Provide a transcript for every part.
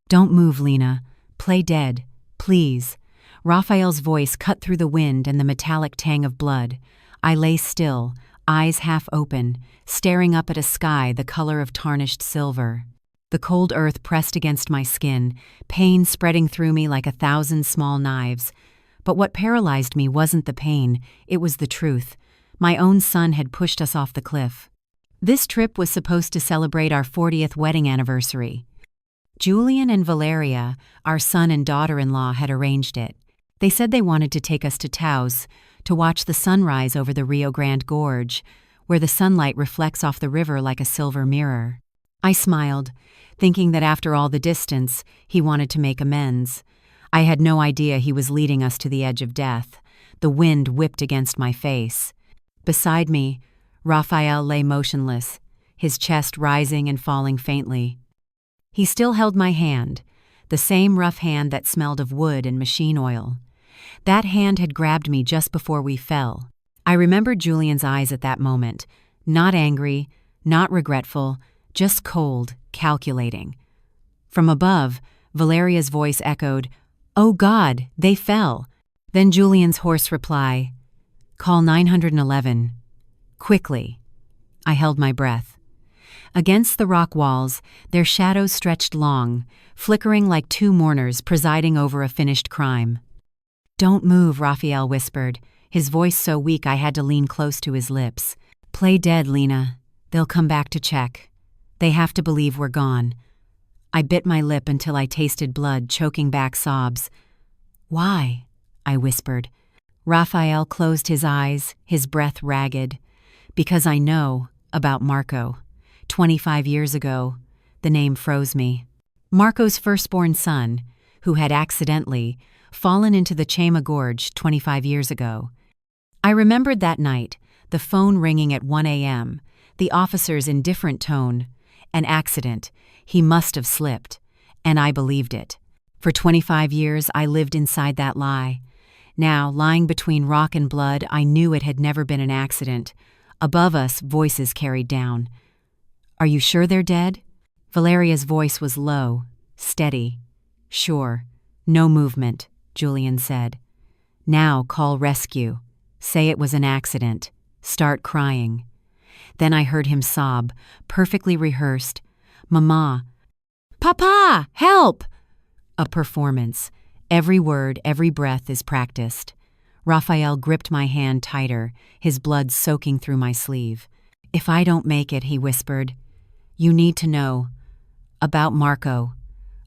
"Don't move, Lena. Play dead, please." Raphael's voice cut through the wind and the metallic tang of blood. I lay still, eyes half open, staring up at a sky the color of tarnished silver. The cold earth pressed against my skin, pain spreading through me like 1,000 small knives. But what paralyzed me wasn't the pain, it was the truth. My own son had pushed us off the cliff. This trip was supposed to celebrate our 40th wedding anniversary. Julian and Valeria, our son and daughter-in-law, had arranged it. They said they wanted to take us to Taos to watch the sunrise over the Rio Grande Gorge, where the sunlight reflects off the river like a silver mirror. I smiled, thinking that after all the distance, he wanted to make amends. I had no idea he was leading us to the edge of death. The wind whipped against my face. Beside me, Raphael lay motionless, his chest rising and falling faintly. He still held my hand, the same rough hand that smelled of wood and machine oil. That hand had grabbed me just before we fell. I remembered Julian's eyes at that moment, not angry, not regretful, just cold, calculating. From above, Valeria's voice echoed, "Oh God, they fell." Then Julian's hoarse reply, "Call 911. Quickly." I held my breath. Against the rock walls, their shadows stretched long, flickering like two mourners presiding over a finished crime. "Don't move," Raphael whispered, his voice so weak I had to lean close to his lips. "Play dead, Lena. They'll come back to check. They have to believe we're gone." I bit my lip until I tasted blood, choking back sobs. "Why?" I whispered. Raphael closed his eyes, his breath ragged. "Because I know about Marco. 25 years ago, the name froze me. Marco's firstborn son, who had accidentally fallen into the Chema Gorge 25 years ago. I remembered that night, the phone ringing at 1 a.m., the officer's indifferent tone. An accident. He must have slipped. And I believed it. For 25 years, I lived inside that lie. Now, lying between rock and blood, I knew it had never been an accident. Above us, voices carried down. "Are you sure they're dead?" Valeria's voice was low, steady. "Sure. No movement," Julian said. "Now call rescue. Say it was an accident. Start crying." Then I heard him sob, perfectly rehearsed. "Mama. Papa, help!" A performance. Every word, every breath is practiced. Raphael gripped my hand tighter, his blood soaking through my sleeve. "If I don't make it," he whispered, "you need to know. About Marco.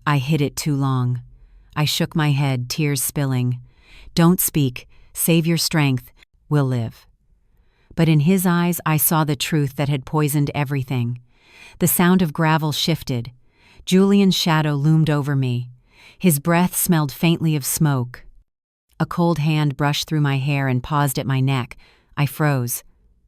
I hid it too long." I shook my head, tears spilling. "Don't speak. Save your strength. We'll live." But in his eyes I saw the truth that had poisoned everything. The sound of gravel shifted. Julian's shadow loomed over me. His breath smelled faintly of smoke. A cold hand brushed through my hair and paused at my neck. I froze.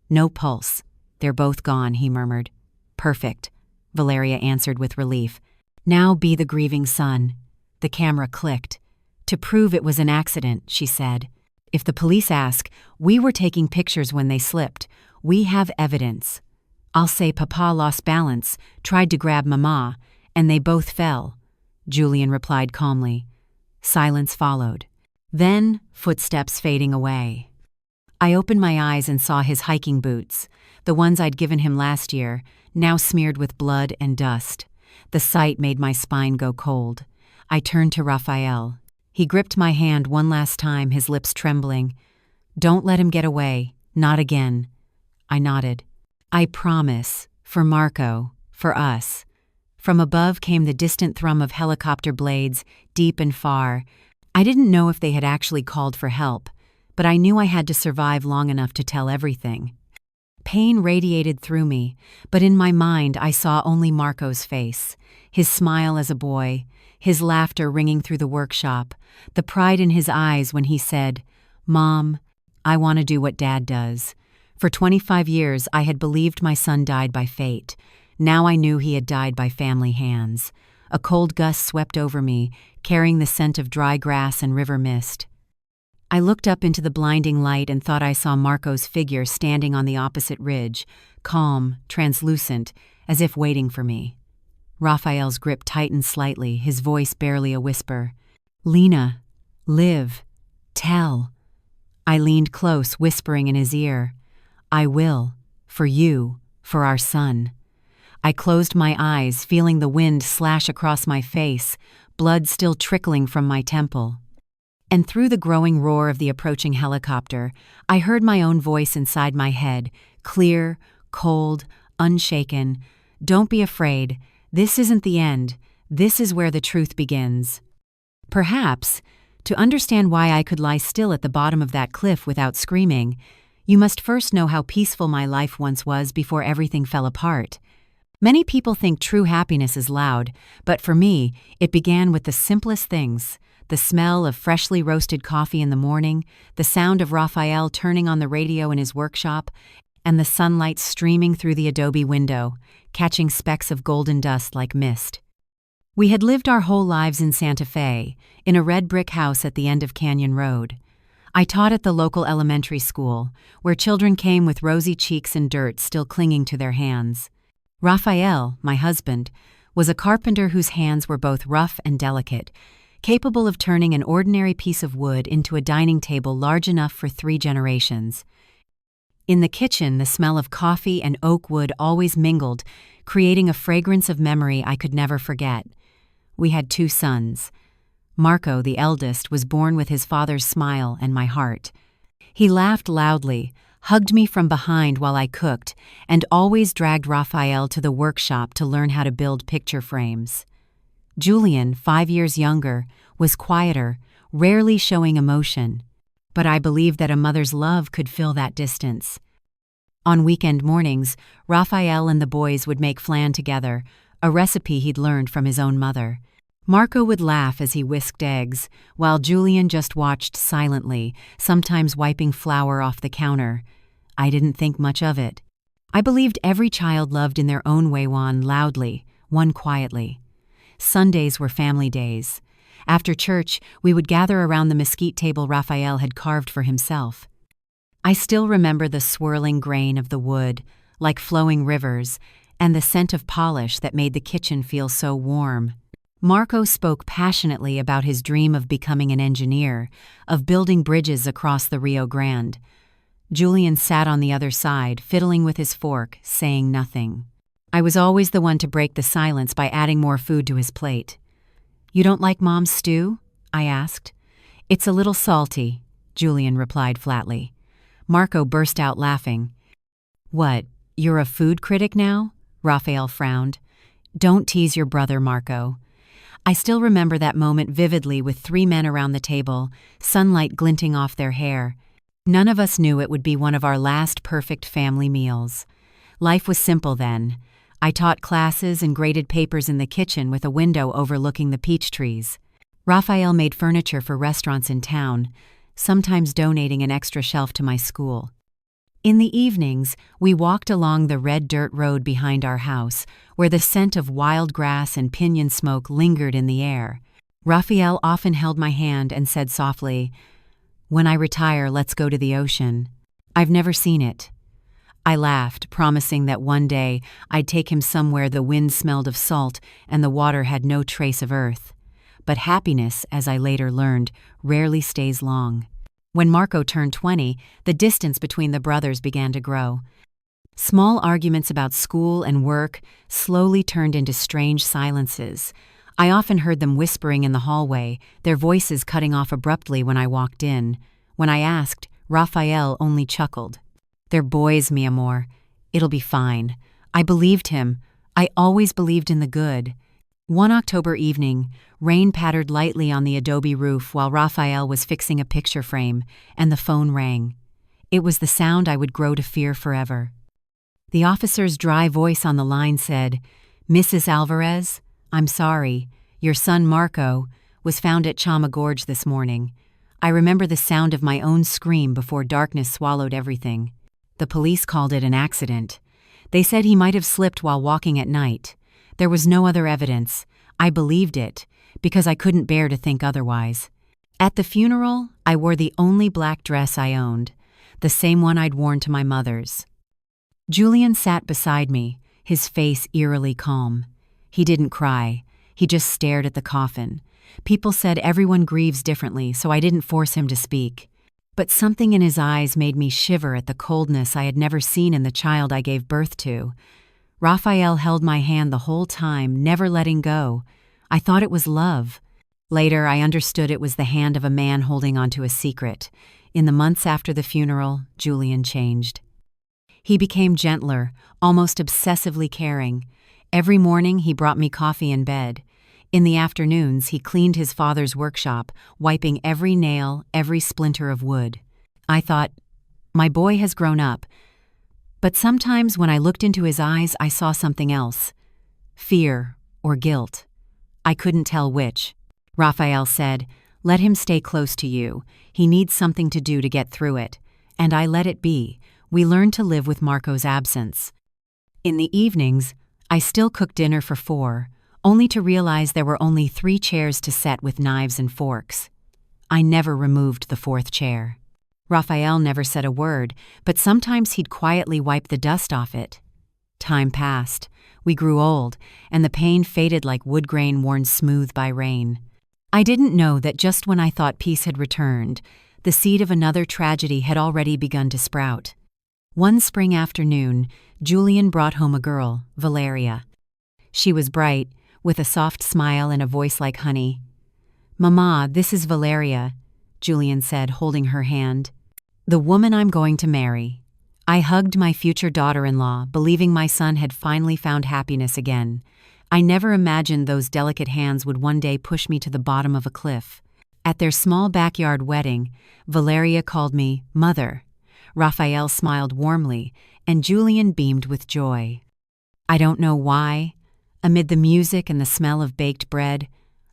"No pulse. They're both gone," he murmured. "Perfect," Valeria answered with relief. "Now be the grieving son." The camera clicked. "To prove it was an accident," she said. "If the police ask, we were taking pictures when they slipped. We have evidence. I'll say Papa lost balance, tried to grab Mama, and they both fell," Julian replied calmly. Silence followed. Then, footsteps fading away. I opened my eyes and saw his hiking boots, the ones I'd given him last year, now smeared with blood and dust. The sight made my spine go cold. I turned to Raphael. He gripped my hand one last time, his lips trembling. "Don't let him get away. Not again." I nodded. "I promise. For Marco. For us." From above came the distant thrum of helicopter blades, deep and far. I didn't know if they had actually called for help, but I knew I had to survive long enough to tell everything. Pain radiated through me, but in my mind I saw only Marco's face, his smile as a boy, his laughter ringing through the workshop, the pride in his eyes when he said, "Mom, I want to do what Dad does." For 25 years I had believed my son died by fate. Now I knew he had died by family hands. A cold gust swept over me, carrying the scent of dry grass and river mist. I looked up into the blinding light and thought I saw Marco's figure standing on the opposite ridge, calm, translucent, as if waiting for me. Raphael's grip tightened slightly, his voice barely a whisper. "Lena, live, tell." I leaned close, whispering in his ear. "I will, for you, for our son." I closed my eyes, feeling the wind slash across my face, blood still trickling from my temple. And through the growing roar of the approaching helicopter, I heard my own voice inside my head, clear, cold, unshaken. "Don't be afraid. This isn't the end. This is where the truth begins." Perhaps, to understand why I could lie still at the bottom of that cliff without screaming, you must first know how peaceful my life once was before everything fell apart. Many people think true happiness is loud, but for me, it began with the simplest things: the smell of freshly roasted coffee in the morning, the sound of Raphael turning on the radio in his workshop, and the sunlight streaming through the adobe window, catching specks of golden dust like mist. We had lived our whole lives in Santa Fe, in a red brick house at the end of Canyon Road. I taught at the local elementary school, where children came with rosy cheeks and dirt still clinging to their hands. Raphael, my husband, was a carpenter whose hands were both rough and delicate, capable of turning an ordinary piece of wood into a dining table large enough for 3 generations. In the kitchen, the smell of coffee and oak wood always mingled, creating a fragrance of memory I could never forget. We had 2 sons. Marco, the eldest, was born with his father's smile and my heart. He laughed loudly, hugged me from behind while I cooked, and always dragged Raphael to the workshop to learn how to build picture frames. Julian, 5 years younger, was quieter, rarely showing emotion, but I believed that a mother's love could fill that distance. On weekend mornings, Raphael and the boys would make flan together, a recipe he'd learned from his own mother. Marco would laugh as he whisked eggs, while Julian just watched silently, sometimes wiping flour off the counter. I didn't think much of it. I believed every child loved in their own way, one loudly, one quietly. Sundays were family days. After church, we would gather around the mesquite table Raphael had carved for himself. I still remember the swirling grain of the wood, like flowing rivers, and the scent of polish that made the kitchen feel so warm. Marco spoke passionately about his dream of becoming an engineer, of building bridges across the Rio Grande. Julian sat on the other side, fiddling with his fork, saying nothing. I was always the one to break the silence by adding more food to his plate. "You don't like Mom's stew?" I asked. "It's a little salty," Julian replied flatly. Marco burst out laughing. "What, you're a food critic now?" Raphael frowned. "Don't tease your brother, Marco." I still remember that moment vividly, with 3 men around the table, sunlight glinting off their hair. None of us knew it would be one of our last perfect family meals. Life was simple then. I taught classes and graded papers in the kitchen with a window overlooking the peach trees. Raphael made furniture for restaurants in town, sometimes donating an extra shelf to my school. In the evenings, we walked along the red dirt road behind our house, where the scent of wild grass and pinyon smoke lingered in the air. Raphael often held my hand and said softly, "When I retire, let's go to the ocean. I've never seen it." I laughed, promising that one day I'd take him somewhere the wind smelled of salt and the water had no trace of earth. But happiness, as I later learned, rarely stays long. When Marco turned 20, the distance between the brothers began to grow. Small arguments about school and work slowly turned into strange silences. I often heard them whispering in the hallway, their voices cutting off abruptly when I walked in. When I asked, Raphael only chuckled. "They're boys, mi amor. It'll be fine." I believed him. I always believed in the good. One October evening, rain pattered lightly on the adobe roof while Raphael was fixing a picture frame, and the phone rang. It was the sound I would grow to fear forever. The officer's dry voice on the line said, "Mrs. Alvarez, I'm sorry. Your son Marco was found at Chama Gorge this morning." I remember the sound of my own scream before darkness swallowed everything. The police called it an accident. They said he might have slipped while walking at night. There was no other evidence. I believed it, because I couldn't bear to think otherwise. At the funeral, I wore the only black dress I owned, the same one I'd worn to my mother's. Julian sat beside me, his face eerily calm. He didn't cry. He just stared at the coffin. People said everyone grieves differently, so I didn't force him to speak. But something in his eyes made me shiver at the coldness I had never seen in the child I gave birth to. Raphael held my hand the whole time, never letting go. I thought it was love. Later, I understood it was the hand of a man holding onto a secret. In the months after the funeral, Julian changed. He became gentler, almost obsessively caring. Every morning, he brought me coffee in bed. In the afternoons, he cleaned his father's workshop, wiping every nail, every splinter of wood. I thought, my boy has grown up. But sometimes when I looked into his eyes, I saw something else. Fear or guilt. I couldn't tell which. Raphael said, "Let him stay close to you. He needs something to do to get through it." And I let it be. We learned to live with Marco's absence. In the evenings, I still cooked dinner for 4, only to realize there were only 3 chairs to set with knives and forks. I never removed the 4th chair. Raphael never said a word, but sometimes he'd quietly wipe the dust off it. Time passed. We grew old, and the pain faded like wood grain worn smooth by rain. I didn't know that just when I thought peace had returned, the seed of another tragedy had already begun to sprout. One spring afternoon, Julian brought home a girl, Valeria. She was bright, with a soft smile and a voice like honey. "Mama, this is Valeria," Julian said, holding her hand. "The woman I'm going to marry." I hugged my future daughter-in-law, believing my son had finally found happiness again. I never imagined those delicate hands would one day push me to the bottom of a cliff. At their small backyard wedding, Valeria called me Mother. Raphael smiled warmly, and Julian beamed with joy. I don't know why. Amid the music and the smell of baked bread,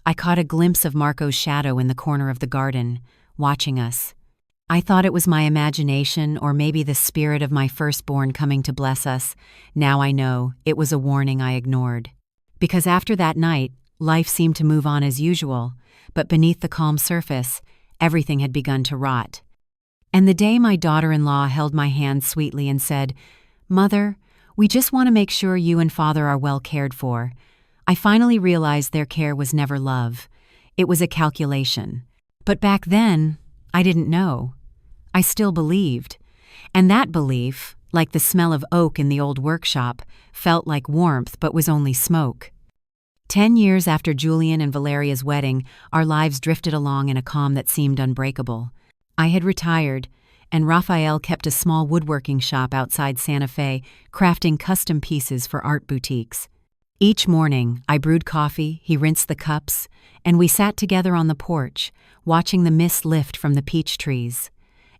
I caught a glimpse of Marco's shadow in the corner of the garden, watching us. I thought it was my imagination or maybe the spirit of my firstborn coming to bless us. Now I know it was a warning I ignored. Because after that night, life seemed to move on as usual, but beneath the calm surface, everything had begun to rot. And the day my daughter-in-law held my hand sweetly and said, "Mother, we just want to make sure you and Father are well cared for," I finally realized their care was never love. It was a calculation. But back then, I didn't know. I still believed. And that belief, like the smell of oak in the old workshop, felt like warmth but was only smoke. 10 years after Julian and Valeria's wedding, our lives drifted along in a calm that seemed unbreakable. I had retired, and Raphael kept a small woodworking shop outside Santa Fe, crafting custom pieces for art boutiques. Each morning, I brewed coffee, he rinsed the cups, and we sat together on the porch, watching the mist lift from the peach trees.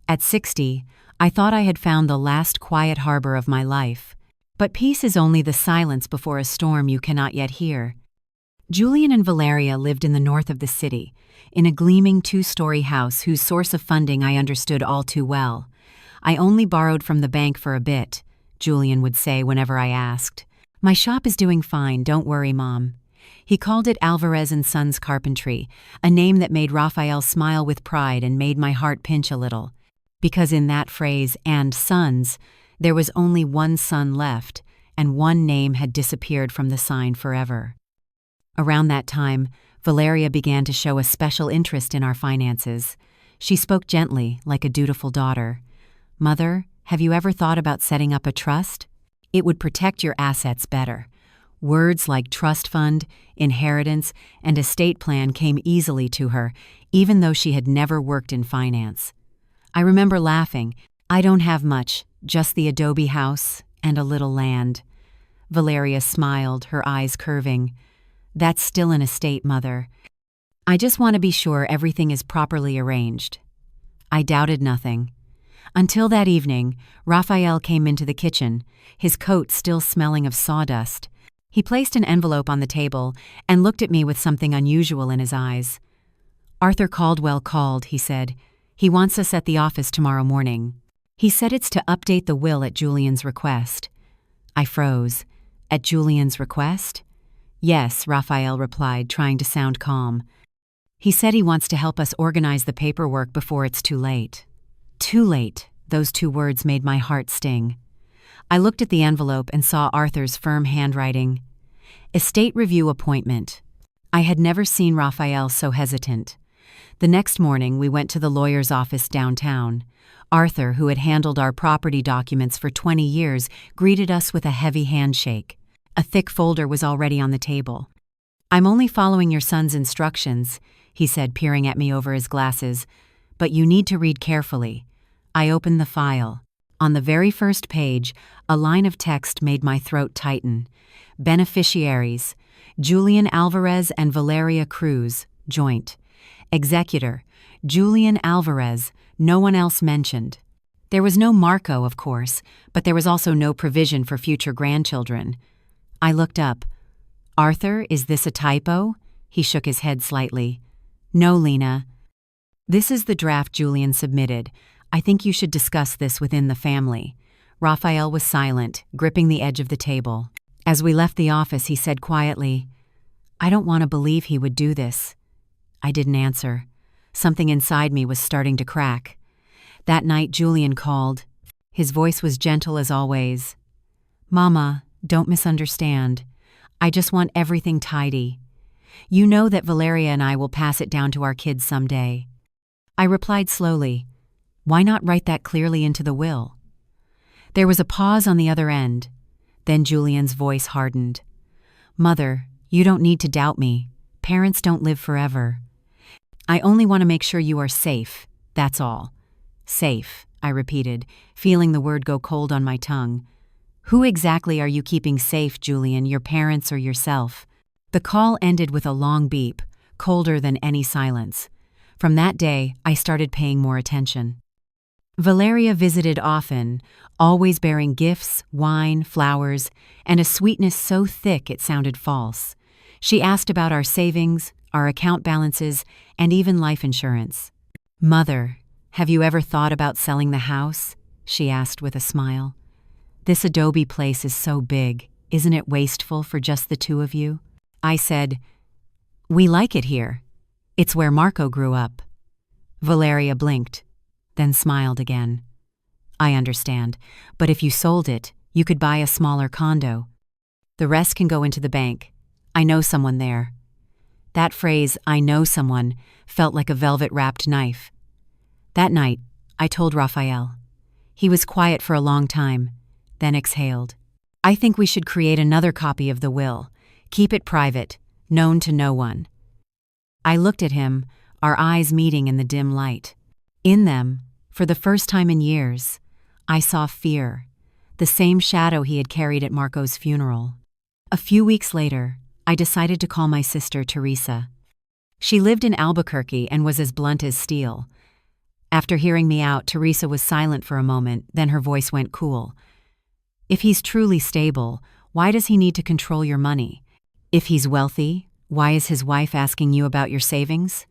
At 60, I thought I had found the last quiet harbor of my life. But peace is only the silence before a storm you cannot yet hear. Julian and Valeria lived in the north of the city, in a gleaming 2-story house whose source of funding I understood all too well. "I only borrowed from the bank for a bit," Julian would say whenever I asked. "My shop is doing fine, don't worry, Mom." He called it Alvarez & Sons Carpentry, a name that made Raphael smile with pride and made my heart pinch a little. Because in that phrase, "and sons," there was only one son left, and one name had disappeared from the sign forever. Around that time, Valeria began to show a special interest in our finances. She spoke gently, like a dutiful daughter. "Mother, have you ever thought about setting up a trust? It would protect your assets better." Words like trust fund, inheritance, and estate plan came easily to her, even though she had never worked in finance. I remember laughing. "I don't have much, just the adobe house and a little land." Valeria smiled, her eyes curving. "That's still an estate, Mother. I just want to be sure everything is properly arranged." I doubted nothing. Until that evening, Raphael came into the kitchen, his coat still smelling of sawdust. He placed an envelope on the table and looked at me with something unusual in his eyes. "Arthur Caldwell called," he said. "He wants us at the office tomorrow morning. He said it's to update the will at Julian's request." I froze. "At Julian's request?" "Yes," Raphael replied, trying to sound calm. "He said he wants to help us organize the paperwork before it's too late." Too late, those 2 words made my heart sting. I looked at the envelope and saw Arthur's firm handwriting. Estate review appointment. I had never seen Raphael so hesitant. The next morning, we went to the lawyer's office downtown. Arthur, who had handled our property documents for 20 years, greeted us with a heavy handshake. A thick folder was already on the table. "I'm only following your son's instructions," he said, peering at me over his glasses. "But you need to read carefully." I opened the file. On the very first page, a line of text made my throat tighten. Beneficiaries: Julian Alvarez and Valeria Cruz, joint. Executor: Julian Alvarez, no one else mentioned. There was no Marco, of course, but there was also no provision for future grandchildren. I looked up. "Arthur, is this a typo?" He shook his head slightly. "No, Lena. This is the draft Julian submitted. I think you should discuss this within the family." Raphael was silent, gripping the edge of the table. As we left the office, he said quietly, "I don't want to believe he would do this." I didn't answer. Something inside me was starting to crack. That night, Julian called. His voice was gentle as always. "Mama, don't misunderstand. I just want everything tidy. You know that Valeria and I will pass it down to our kids someday." I replied slowly, "Why not write that clearly into the will?" There was a pause on the other end. Then Julian's voice hardened. "Mother, you don't need to doubt me. Parents don't live forever. I only want to make sure you are safe, that's all." "Safe," I repeated, feeling the word go cold on my tongue. "Who exactly are you keeping safe, Julian, your parents or yourself?" The call ended with a long beep, colder than any silence. From that day, I started paying more attention. Valeria visited often, always bearing gifts, wine, flowers, and a sweetness so thick it sounded false. She asked about our savings, our account balances, and even life insurance. "Mother, have you ever thought about selling the house?" she asked with a smile. "This adobe place is so big, isn't it wasteful for just the two of you?" I said, "We like it here. It's where Marco grew up." Valeria blinked, then smiled again. "I understand, but if you sold it, you could buy a smaller condo. The rest can go into the bank. I know someone there." That phrase, "I know someone," felt like a velvet-wrapped knife. That night, I told Raphael. He was quiet for a long time, then exhaled. "I think we should create another copy of the will. Keep it private, known to no one." I looked at him, our eyes meeting in the dim light. In them, for the first time in years, I saw fear, the same shadow he had carried at Marco's funeral. A few weeks later, I decided to call my sister Teresa. She lived in Albuquerque and was as blunt as steel. After hearing me out, Teresa was silent for a moment, then her voice went cool. "If he's truly stable, why does he need to control your money? If he's wealthy, why is his wife asking you about your savings?"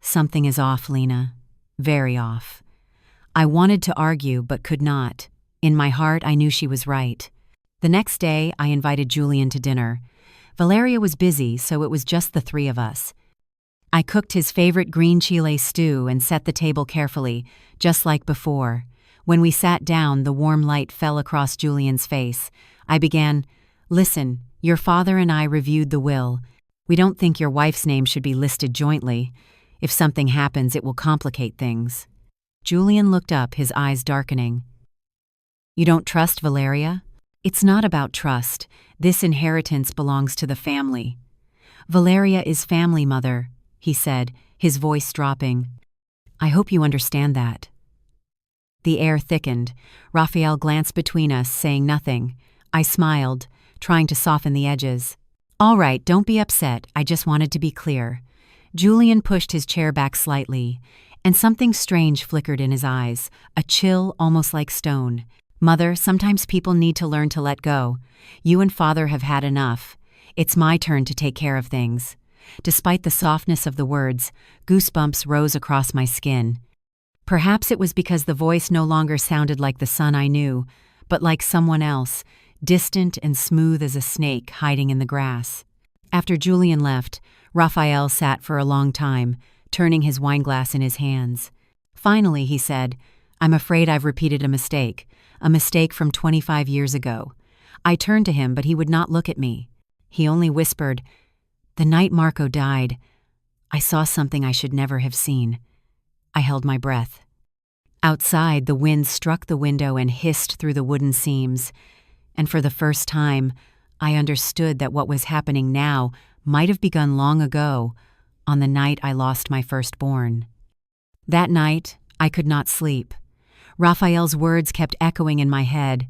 "Something is off, Lena. Very off." I wanted to argue, but could not. In my heart, I knew she was right. The next day, I invited Julian to dinner. Valeria was busy, so it was just the three of us. I cooked his favorite green chile stew and set the table carefully, just like before. When we sat down, the warm light fell across Julian's face. I began, "Listen, your father and I reviewed the will. We don't think your wife's name should be listed jointly. If something happens, it will complicate things." Julian looked up, his eyes darkening. "You don't trust Valeria?" "It's not about trust. This inheritance belongs to the family." "Valeria is family, Mother," he said, his voice dropping. "I hope you understand that." The air thickened. Raphael glanced between us, saying nothing. I smiled, trying to soften the edges. "All right, don't be upset. I just wanted to be clear." Julian pushed his chair back slightly, and something strange flickered in his eyes, a chill almost like stone. "Mother, sometimes people need to learn to let go. You and Father have had enough. It's my turn to take care of things." Despite the softness of the words, goosebumps rose across my skin. Perhaps it was because the voice no longer sounded like the son I knew, but like someone else, distant and smooth as a snake hiding in the grass. After Julian left, Raphael sat for a long time, turning his wineglass in his hands. Finally, he said, "I'm afraid I've repeated a mistake from 25 years ago." I turned to him, but he would not look at me. He only whispered, "The night Marco died, I saw something I should never have seen." I held my breath. Outside, the wind struck the window and hissed through the wooden seams, and for the first time, I understood that what was happening now might have begun long ago, on the night I lost my firstborn. That night, I could not sleep. Raphael's words kept echoing in my head.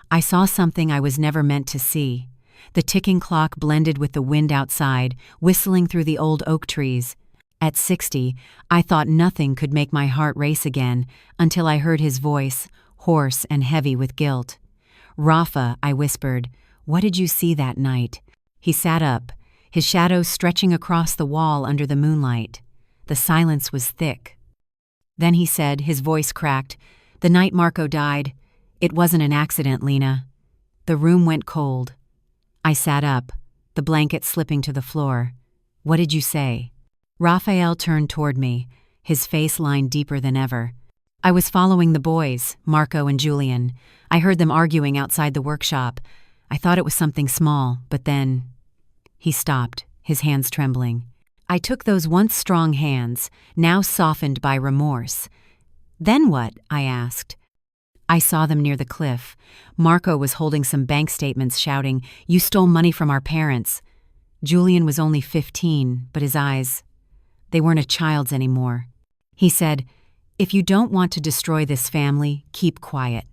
I saw something I was never meant to see. The ticking clock blended with the wind outside, whistling through the old oak trees. At 60, I thought nothing could make my heart race again until I heard his voice, hoarse and heavy with guilt. "Rafa," I whispered, "what did you see that night?" He sat up, his shadow stretching across the wall under the moonlight. The silence was thick. Then he said, his voice cracked, "The night Marco died, it wasn't an accident, Lena." The room went cold. I sat up, the blanket slipping to the floor. "What did you say?" Raphael turned toward me, his face lined deeper than ever. "I was following the boys, Marco and Julian. I heard them arguing outside the workshop. I thought it was something small, but then—" He stopped, his hands trembling. I took those once strong hands, now softened by remorse. "Then what?" I asked. I saw them near the cliff. Marco was holding some bank statements shouting, "You stole money from our parents." Julian was only 15, but his eyes, they weren't a child's anymore. He said, "If you don't want to destroy this family, keep quiet."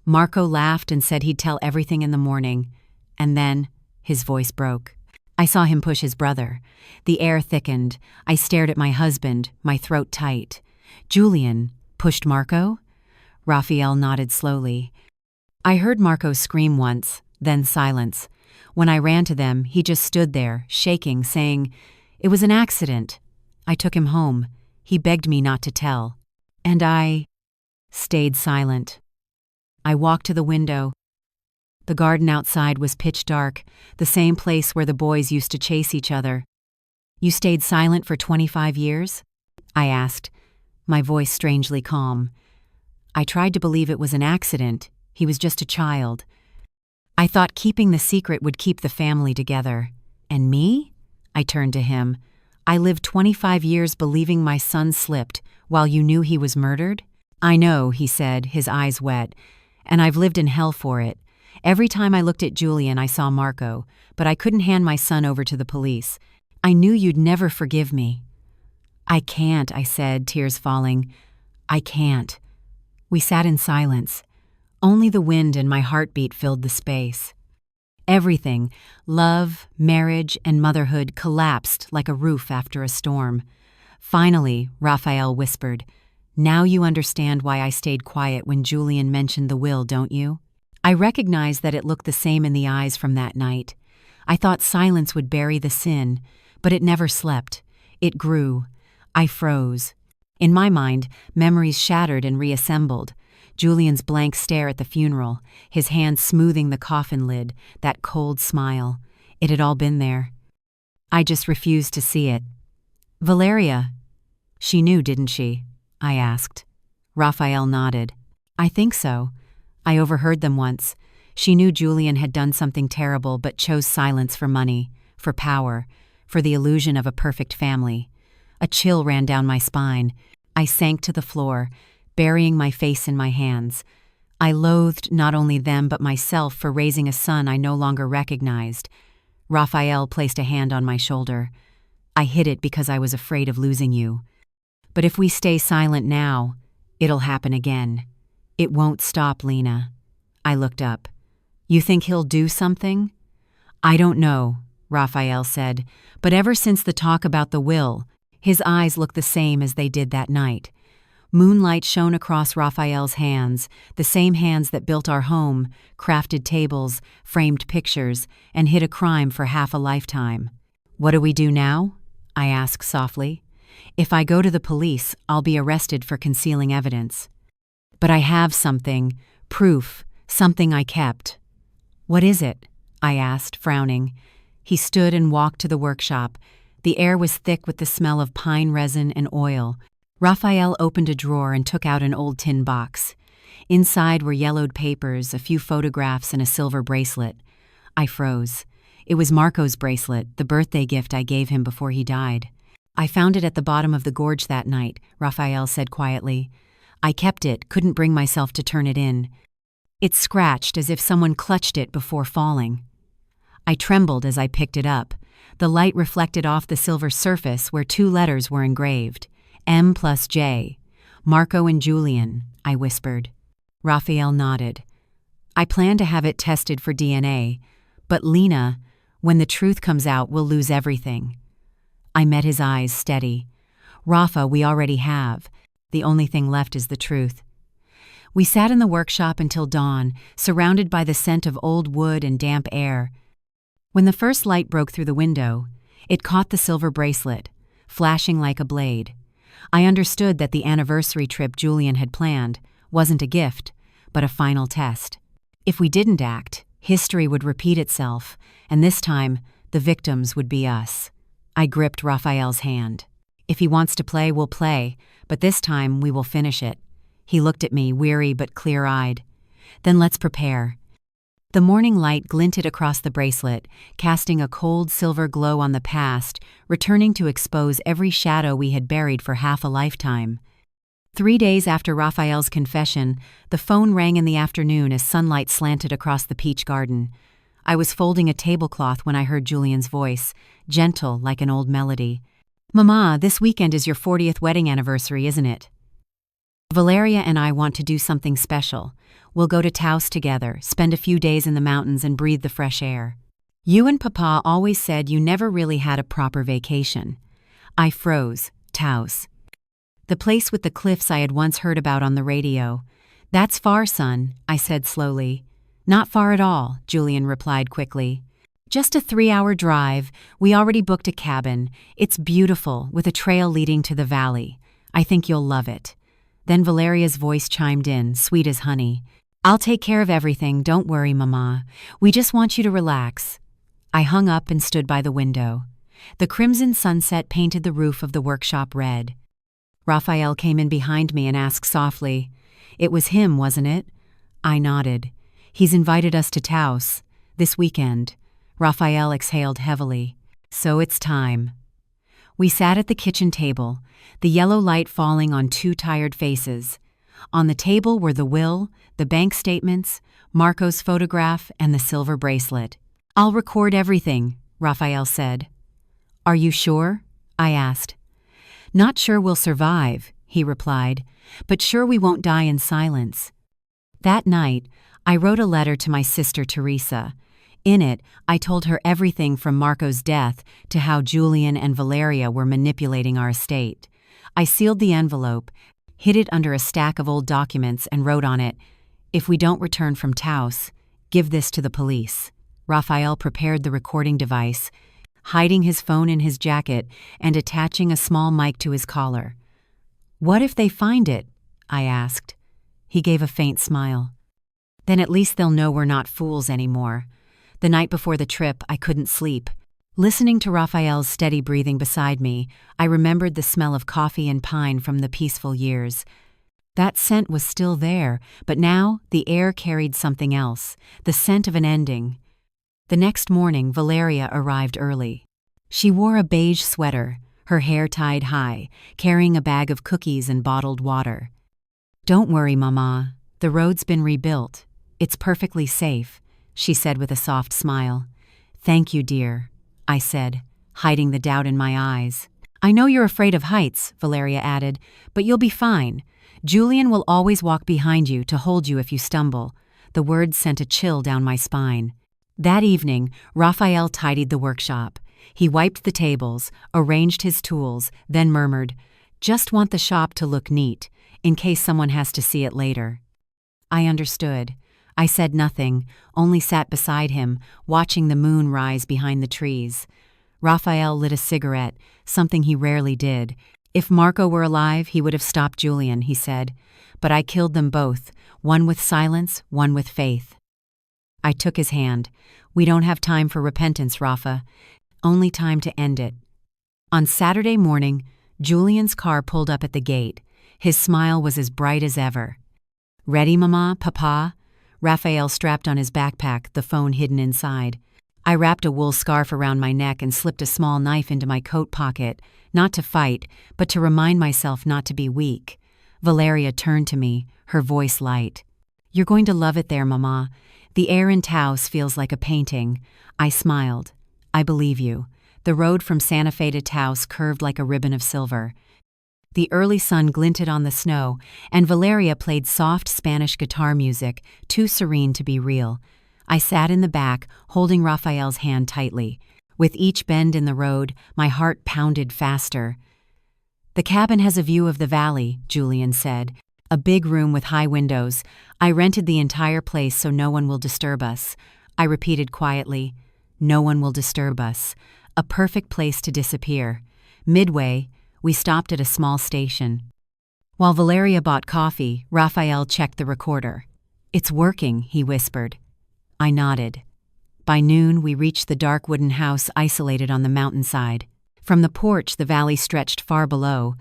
Marco laughed and said he'd tell everything in the morning, and then his voice broke. I saw him push his brother. The air thickened. I stared at my husband, my throat tight. "Julian pushed Marco?" Raphael nodded slowly. "I heard Marco scream once, then silence. When I ran to them, he just stood there, shaking, saying, 'It was an accident.' I took him home. He begged me not to tell. And I stayed silent. I walked to the window. The garden outside was pitch dark, the same place where the boys used to chase each other. "You stayed silent for 25 years?" I asked, my voice strangely calm. I tried to believe it was an accident. He was just a child. I thought keeping the secret would keep the family together. And me? I turned to him. "I lived 25 years believing my son slipped while you knew he was murdered?" "I know," he said, his eyes wet, "and I've lived in hell for it. Every time I looked at Julian, I saw Marco, but I couldn't hand my son over to the police. I knew you'd never forgive me." "I can't," I said, tears falling. "I can't." We sat in silence. Only the wind and my heartbeat filled the space. Everything, love, marriage, and motherhood, collapsed like a roof after a storm. Finally, Raphael whispered, "Now you understand why I stayed quiet when Julian mentioned the will, don't you?" I recognized that it looked the same in the eyes from that night. I thought silence would bury the sin, but it never slept. It grew. I froze. In my mind, memories shattered and reassembled. Julian's blank stare at the funeral, his hand smoothing the coffin lid, that cold smile. It had all been there. I just refused to see it. "Valeria, she knew, didn't she?" I asked. Raphael nodded. "I think so. I overheard them once. She knew Julian had done something terrible but chose silence for money, for power, for the illusion of a perfect family." A chill ran down my spine. I sank to the floor, burying my face in my hands. I loathed not only them but myself for raising a son I no longer recognized. Raphael placed a hand on my shoulder. "I hid it because I was afraid of losing you. But if we stay silent now, it'll happen again. It won't stop, Lena." I looked up. "You think he'll do something?" "I don't know," Raphael said, "but ever since the talk about the will, his eyes look the same as they did that night." Moonlight shone across Raphael's hands, the same hands that built our home, crafted tables, framed pictures, and hid a crime for half a lifetime. "What do we do now?" I asked softly. "If I go to the police, I'll be arrested for concealing evidence." "But I have something, proof, something I kept." "What is it?" I asked, frowning. He stood and walked to the workshop. The air was thick with the smell of pine resin and oil. Raphael opened a drawer and took out an old tin box. Inside were yellowed papers, a few photographs, and a silver bracelet. I froze. It was Marco's bracelet, the birthday gift I gave him before he died. I found it at the bottom of the gorge that night, Raphael said quietly. I kept it, couldn't bring myself to turn it in. It scratched as if someone clutched it before falling. I trembled as I picked it up. The light reflected off the silver surface where 2 letters were engraved. M plus J. Marco and Julian, I whispered. Raphael nodded. I plan to have it tested for DNA, but Lena, when the truth comes out, we'll lose everything. I met his eyes steady. Rafa, we already have. The only thing left is the truth. We sat in the workshop until dawn, surrounded by the scent of old wood and damp air. When the first light broke through the window, it caught the silver bracelet, flashing like a blade. I understood that the anniversary trip Julian had planned wasn't a gift, but a final test. If we didn't act, history would repeat itself, and this time, the victims would be us. I gripped Raphael's hand. If he wants to play, we'll play, but this time we will finish it. He looked at me, weary but clear-eyed. Then let's prepare. The morning light glinted across the bracelet, casting a cold silver glow on the past, returning to expose every shadow we had buried for half a lifetime. 3 days after Raphael's confession, the phone rang in the afternoon as sunlight slanted across the peach garden. I was folding a tablecloth when I heard Julian's voice, gentle like an old melody. Mama, this weekend is your 40th wedding anniversary, isn't it? Valeria and I want to do something special. We'll go to Taos together, spend a few days in the mountains and breathe the fresh air. You and Papa always said you never really had a proper vacation. I froze. Taos. The place with the cliffs I had once heard about on the radio. That's far, son, I said slowly. Not far at all, Julian replied quickly. Just a 3-hour drive. We already booked a cabin. It's beautiful, with a trail leading to the valley. I think you'll love it. Then Valeria's voice chimed in, sweet as honey. I'll take care of everything, don't worry, Mama. We just want you to relax. I hung up and stood by the window. The crimson sunset painted the roof of the workshop red. Raphael came in behind me and asked softly, It was him, wasn't it? I nodded. He's invited us to Taos, this weekend. Raphael exhaled heavily. So it's time. We sat at the kitchen table, the yellow light falling on 2 tired faces. On the table were the will, the bank statements, Marco's photograph, and the silver bracelet. I'll record everything, Raphael said. Are you sure? I asked. Not sure we'll survive, he replied, but sure we won't die in silence. That night, I wrote a letter to my sister Teresa. In it, I told her everything from Marco's death to how Julian and Valeria were manipulating our estate. I sealed the envelope, hid it under a stack of old documents, and wrote on it, If we don't return from Taos, give this to the police. Raphael prepared the recording device, hiding his phone in his jacket and attaching a small mic to his collar. What if they find it? I asked. He gave a faint smile. Then at least they'll know we're not fools anymore. The night before the trip, I couldn't sleep. Listening to Raphael's steady breathing beside me, I remembered the smell of coffee and pine from the peaceful years. That scent was still there, but now the air carried something else, the scent of an ending. The next morning, Valeria arrived early. She wore a beige sweater, her hair tied high, carrying a bag of cookies and bottled water. Don't worry, Mama. The road's been rebuilt. It's perfectly safe, she said with a soft smile. Thank you, dear, I said, hiding the doubt in my eyes. I know you're afraid of heights, Valeria added, but you'll be fine. Julian will always walk behind you to hold you if you stumble. The words sent a chill down my spine. That evening, Raphael tidied the workshop. He wiped the tables, arranged his tools, then murmured, Just want the shop to look neat, in case someone has to see it later. I understood. I said nothing, only sat beside him, watching the moon rise behind the trees. Raphael lit a cigarette, something he rarely did. If Marco were alive, he would have stopped Julian, he said. But I killed them both, one with silence, one with faith. I took his hand. We don't have time for repentance, Rafa. Only time to end it. On Saturday morning, Julian's car pulled up at the gate. His smile was as bright as ever. Ready, Mama, Papa? Raphael strapped on his backpack, the phone hidden inside. I wrapped a wool scarf around my neck and slipped a small knife into my coat pocket, not to fight, but to remind myself not to be weak. Valeria turned to me, her voice light. "You're going to love it there, Mama. The air in Taos feels like a painting." I smiled. "I believe you." The road from Santa Fe to Taos curved like a ribbon of silver. The early sun glinted on the snow, and Valeria played soft Spanish guitar music, too serene to be real. I sat in the back, holding Raphael's hand tightly. With each bend in the road, my heart pounded faster. "The cabin has a view of the valley," Julian said. "A big room with high windows. I rented the entire place so no one will disturb us." I repeated quietly, "No one will disturb us." A perfect place to disappear. Midway, we stopped at a small station. While Valeria bought coffee, Raphael checked the recorder. "It's working," he whispered. I nodded. By noon, we reached the dark wooden house isolated on the mountainside. From the porch, the valley stretched far below.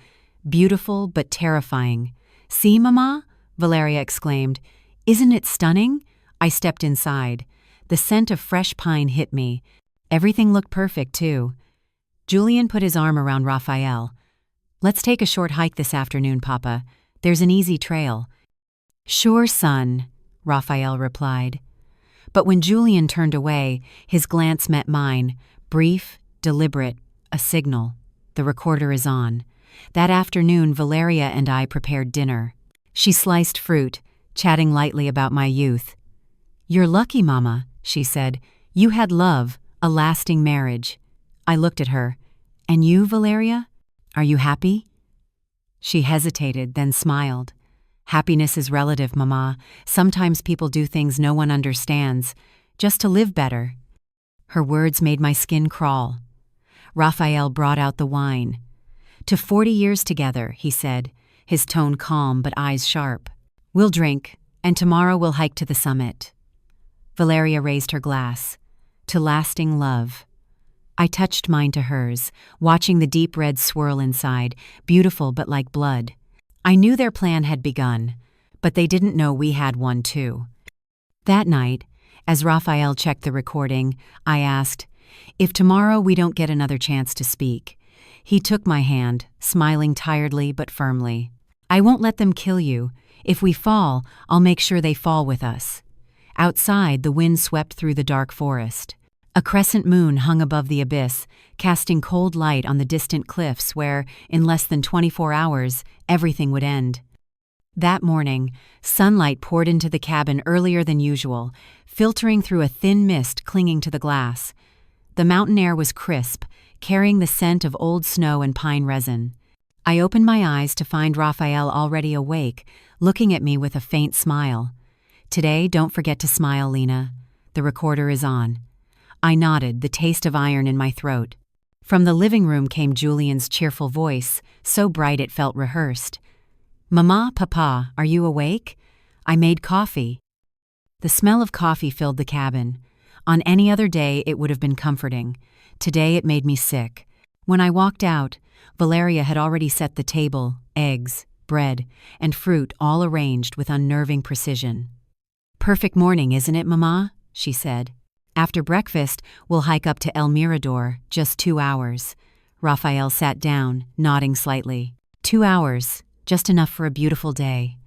Beautiful but terrifying. "See, Mama?" Valeria exclaimed. "Isn't it stunning?" I stepped inside. The scent of fresh pine hit me. Everything looked perfect, too. Julian put his arm around Raphael. "Let's take a short hike this afternoon, Papa. There's an easy trail." "Sure, son," Raphael replied. But when Julian turned away, his glance met mine, brief, deliberate, a signal. The recorder is on. That afternoon, Valeria and I prepared dinner. She sliced fruit, chatting lightly about my youth. "You're lucky, Mama," she said. "You had love, a lasting marriage." I looked at her. "And you, Valeria? Are you happy?" She hesitated, then smiled. "Happiness is relative, Mama. Sometimes people do things no one understands, just to live better." Her words made my skin crawl. Raphael brought out the wine. "To 40 years together," he said, his tone calm but eyes sharp. "We'll drink, and tomorrow we'll hike to the summit." Valeria raised her glass. "To lasting love." I touched mine to hers, watching the deep red swirl inside, beautiful but like blood. I knew their plan had begun, but they didn't know we had one too. That night, as Raphael checked the recording, I asked, "If tomorrow we don't get another chance to speak?" He took my hand, smiling tiredly but firmly. "I won't let them kill you. If we fall, I'll make sure they fall with us." Outside, the wind swept through the dark forest. A crescent moon hung above the abyss, casting cold light on the distant cliffs where, in less than 24 hours, everything would end. That morning, sunlight poured into the cabin earlier than usual, filtering through a thin mist clinging to the glass. The mountain air was crisp, carrying the scent of old snow and pine resin. I opened my eyes to find Raphael already awake, looking at me with a faint smile. "Today, don't forget to smile, Lena. The recorder is on." I nodded, the taste of iron in my throat. From the living room came Julian's cheerful voice, so bright it felt rehearsed. "Mama, Papa, are you awake? I made coffee." The smell of coffee filled the cabin. On any other day, it would have been comforting. Today, it made me sick. When I walked out, Valeria had already set the table, eggs, bread, and fruit all arranged with unnerving precision. "Perfect morning, isn't it, Mama?" she said. "After breakfast, we'll hike up to El Mirador, just 2 hours." Raphael sat down, nodding slightly. 2 hours, just enough for a beautiful day.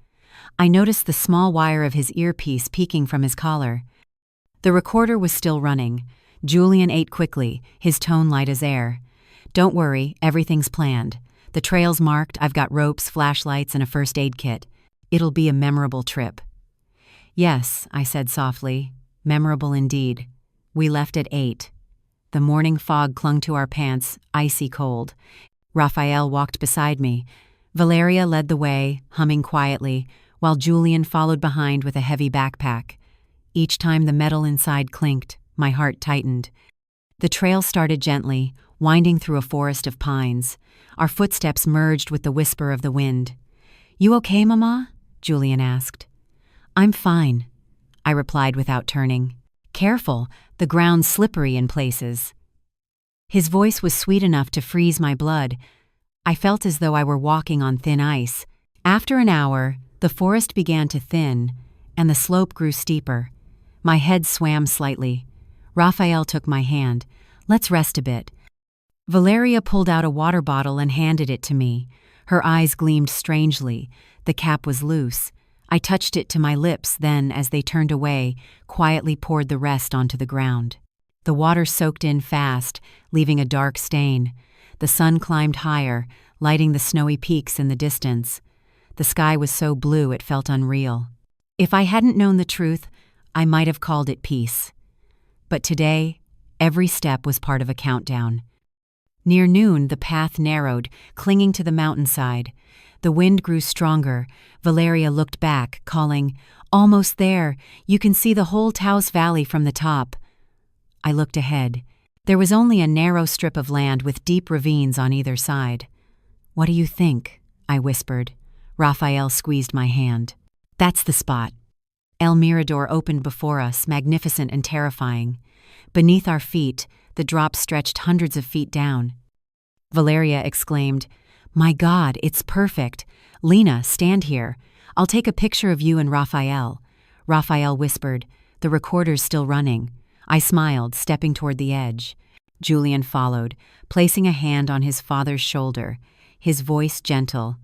I noticed the small wire of his earpiece peeking from his collar. The recorder was still running. Julian ate quickly, his tone light as air. "Don't worry, everything's planned. The trail's marked, I've got ropes, flashlights, and a first aid kit. It'll be a memorable trip." "Yes," I said softly, "memorable indeed." We left at 8. The morning fog clung to our pants, icy cold. Raphael walked beside me. Valeria led the way, humming quietly, while Julian followed behind with a heavy backpack. Each time the metal inside clinked, my heart tightened. The trail started gently, winding through a forest of pines. Our footsteps merged with the whisper of the wind. "You okay, Mama?" Julian asked. "I'm fine," I replied without turning. "Careful, the ground's slippery in places." His voice was sweet enough to freeze my blood. I felt as though I were walking on thin ice. After an hour, the forest began to thin, and the slope grew steeper. My head swam slightly. Raphael took my hand. "Let's rest a bit." Valeria pulled out a water bottle and handed it to me. Her eyes gleamed strangely. The cap was loose. I touched it to my lips, then, as they turned away, quietly poured the rest onto the ground. The water soaked in fast, leaving a dark stain. The sun climbed higher, lighting the snowy peaks in the distance. The sky was so blue it felt unreal. If I hadn't known the truth, I might have called it peace. But today, every step was part of a countdown. Near noon, the path narrowed, clinging to the mountainside. The wind grew stronger. Valeria looked back, calling, "Almost there. You can see the whole Taos Valley from the top." I looked ahead. There was only a narrow strip of land with deep ravines on either side. "What do you think?" I whispered. Raphael squeezed my hand. "That's the spot." El Mirador opened before us, magnificent and terrifying. Beneath our feet, the drop stretched hundreds of feet down. Valeria exclaimed, "My God, it's perfect. Lena, stand here. I'll take a picture of you and Raphael." Raphael whispered, "The recorder's still running." I smiled, stepping toward the edge. Julian followed, placing a hand on his father's shoulder, his voice gentle.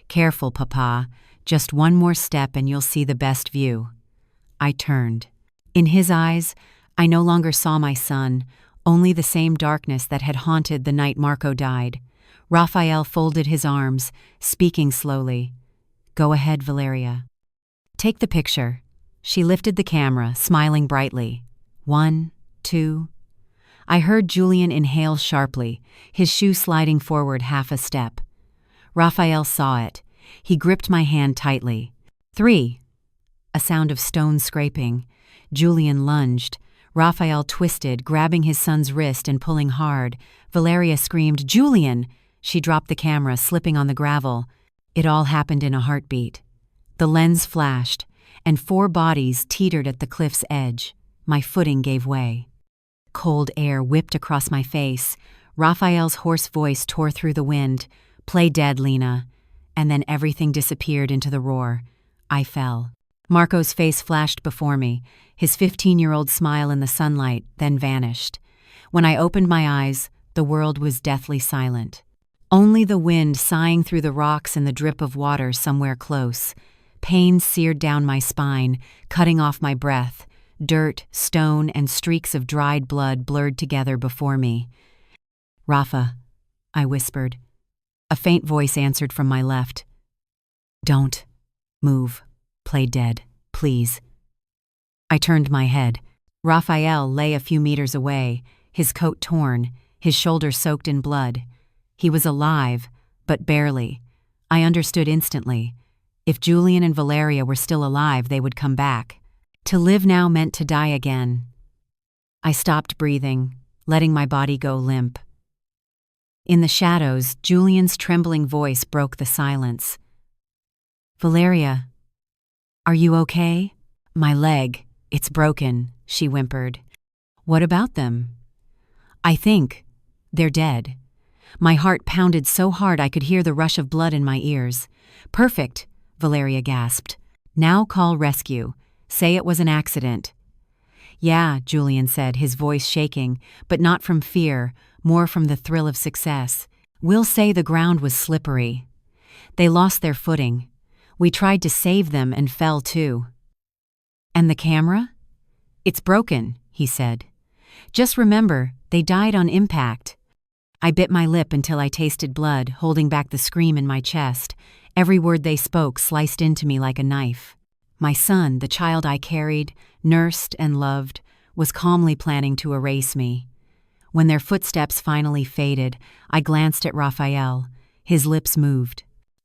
"Careful, Papa. Just one more step and you'll see the best view." I turned. In his eyes, I no longer saw my son, only the same darkness that had haunted the night Marco died. Raphael folded his arms, speaking slowly. "Go ahead, Valeria. Take the picture." She lifted the camera, smiling brightly. 1, 2. I heard Julian inhale sharply, his shoe sliding forward half a step. Raphael saw it. He gripped my hand tightly. 3. A sound of stone scraping. Julian lunged. Raphael twisted, grabbing his son's wrist and pulling hard. Valeria screamed, "Julian!" She dropped the camera, slipping on the gravel. It all happened in a heartbeat. The lens flashed, and 4 bodies teetered at the cliff's edge. My footing gave way. Cold air whipped across my face. Raphael's hoarse voice tore through the wind. "Play dead, Lena." And then everything disappeared into the roar. I fell. Marco's face flashed before me, his 15-year-old smile in the sunlight, then vanished. When I opened my eyes, the world was deathly silent. Only the wind sighing through the rocks and the drip of water somewhere close. Pain seared down my spine, cutting off my breath. Dirt, stone, and streaks of dried blood blurred together before me. "Rafa," I whispered. A faint voice answered from my left. "Don't move. Play dead, please." I turned my head. Raphael lay a few meters away, his coat torn, his shoulder soaked in blood. He was alive, but barely. I understood instantly. If Julian and Valeria were still alive, they would come back. To live now meant to die again. I stopped breathing, letting my body go limp. In the shadows, Julian's trembling voice broke the silence. "Valeria, are you okay?" "My leg, it's broken," she whimpered. "What about them?" "I think they're dead." My heart pounded so hard I could hear the rush of blood in my ears. "Perfect," Valeria gasped. "Now call rescue. Say it was an accident." "Yeah," Julian said, his voice shaking, but not from fear, more from the thrill of success. "We'll say the ground was slippery. They lost their footing. We tried to save them and fell too." "And the camera?" "It's broken," he said. "Just remember, they died on impact." I bit my lip until I tasted blood, holding back the scream in my chest. Every word they spoke sliced into me like a knife. My son, the child I carried, nursed, and loved, was calmly planning to erase me. When their footsteps finally faded, I glanced at Raphael. His lips moved.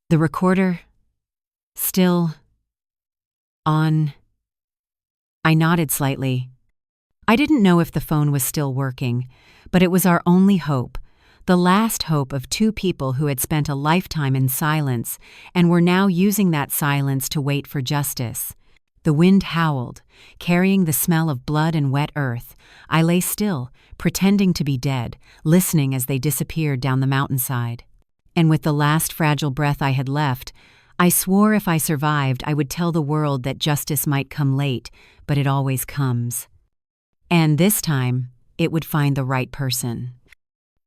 "The recorder? Still on?" I nodded slightly. I didn't know if the phone was still working, but it was our only hope, the last hope of 2 people who had spent a lifetime in silence and were now using that silence to wait for justice. The wind howled, carrying the smell of blood and wet earth. I lay still, pretending to be dead, listening as they disappeared down the mountainside. And with the last fragile breath I had left, I swore if I survived I would tell the world that justice might come late, but it always comes. And this time, it would find the right person.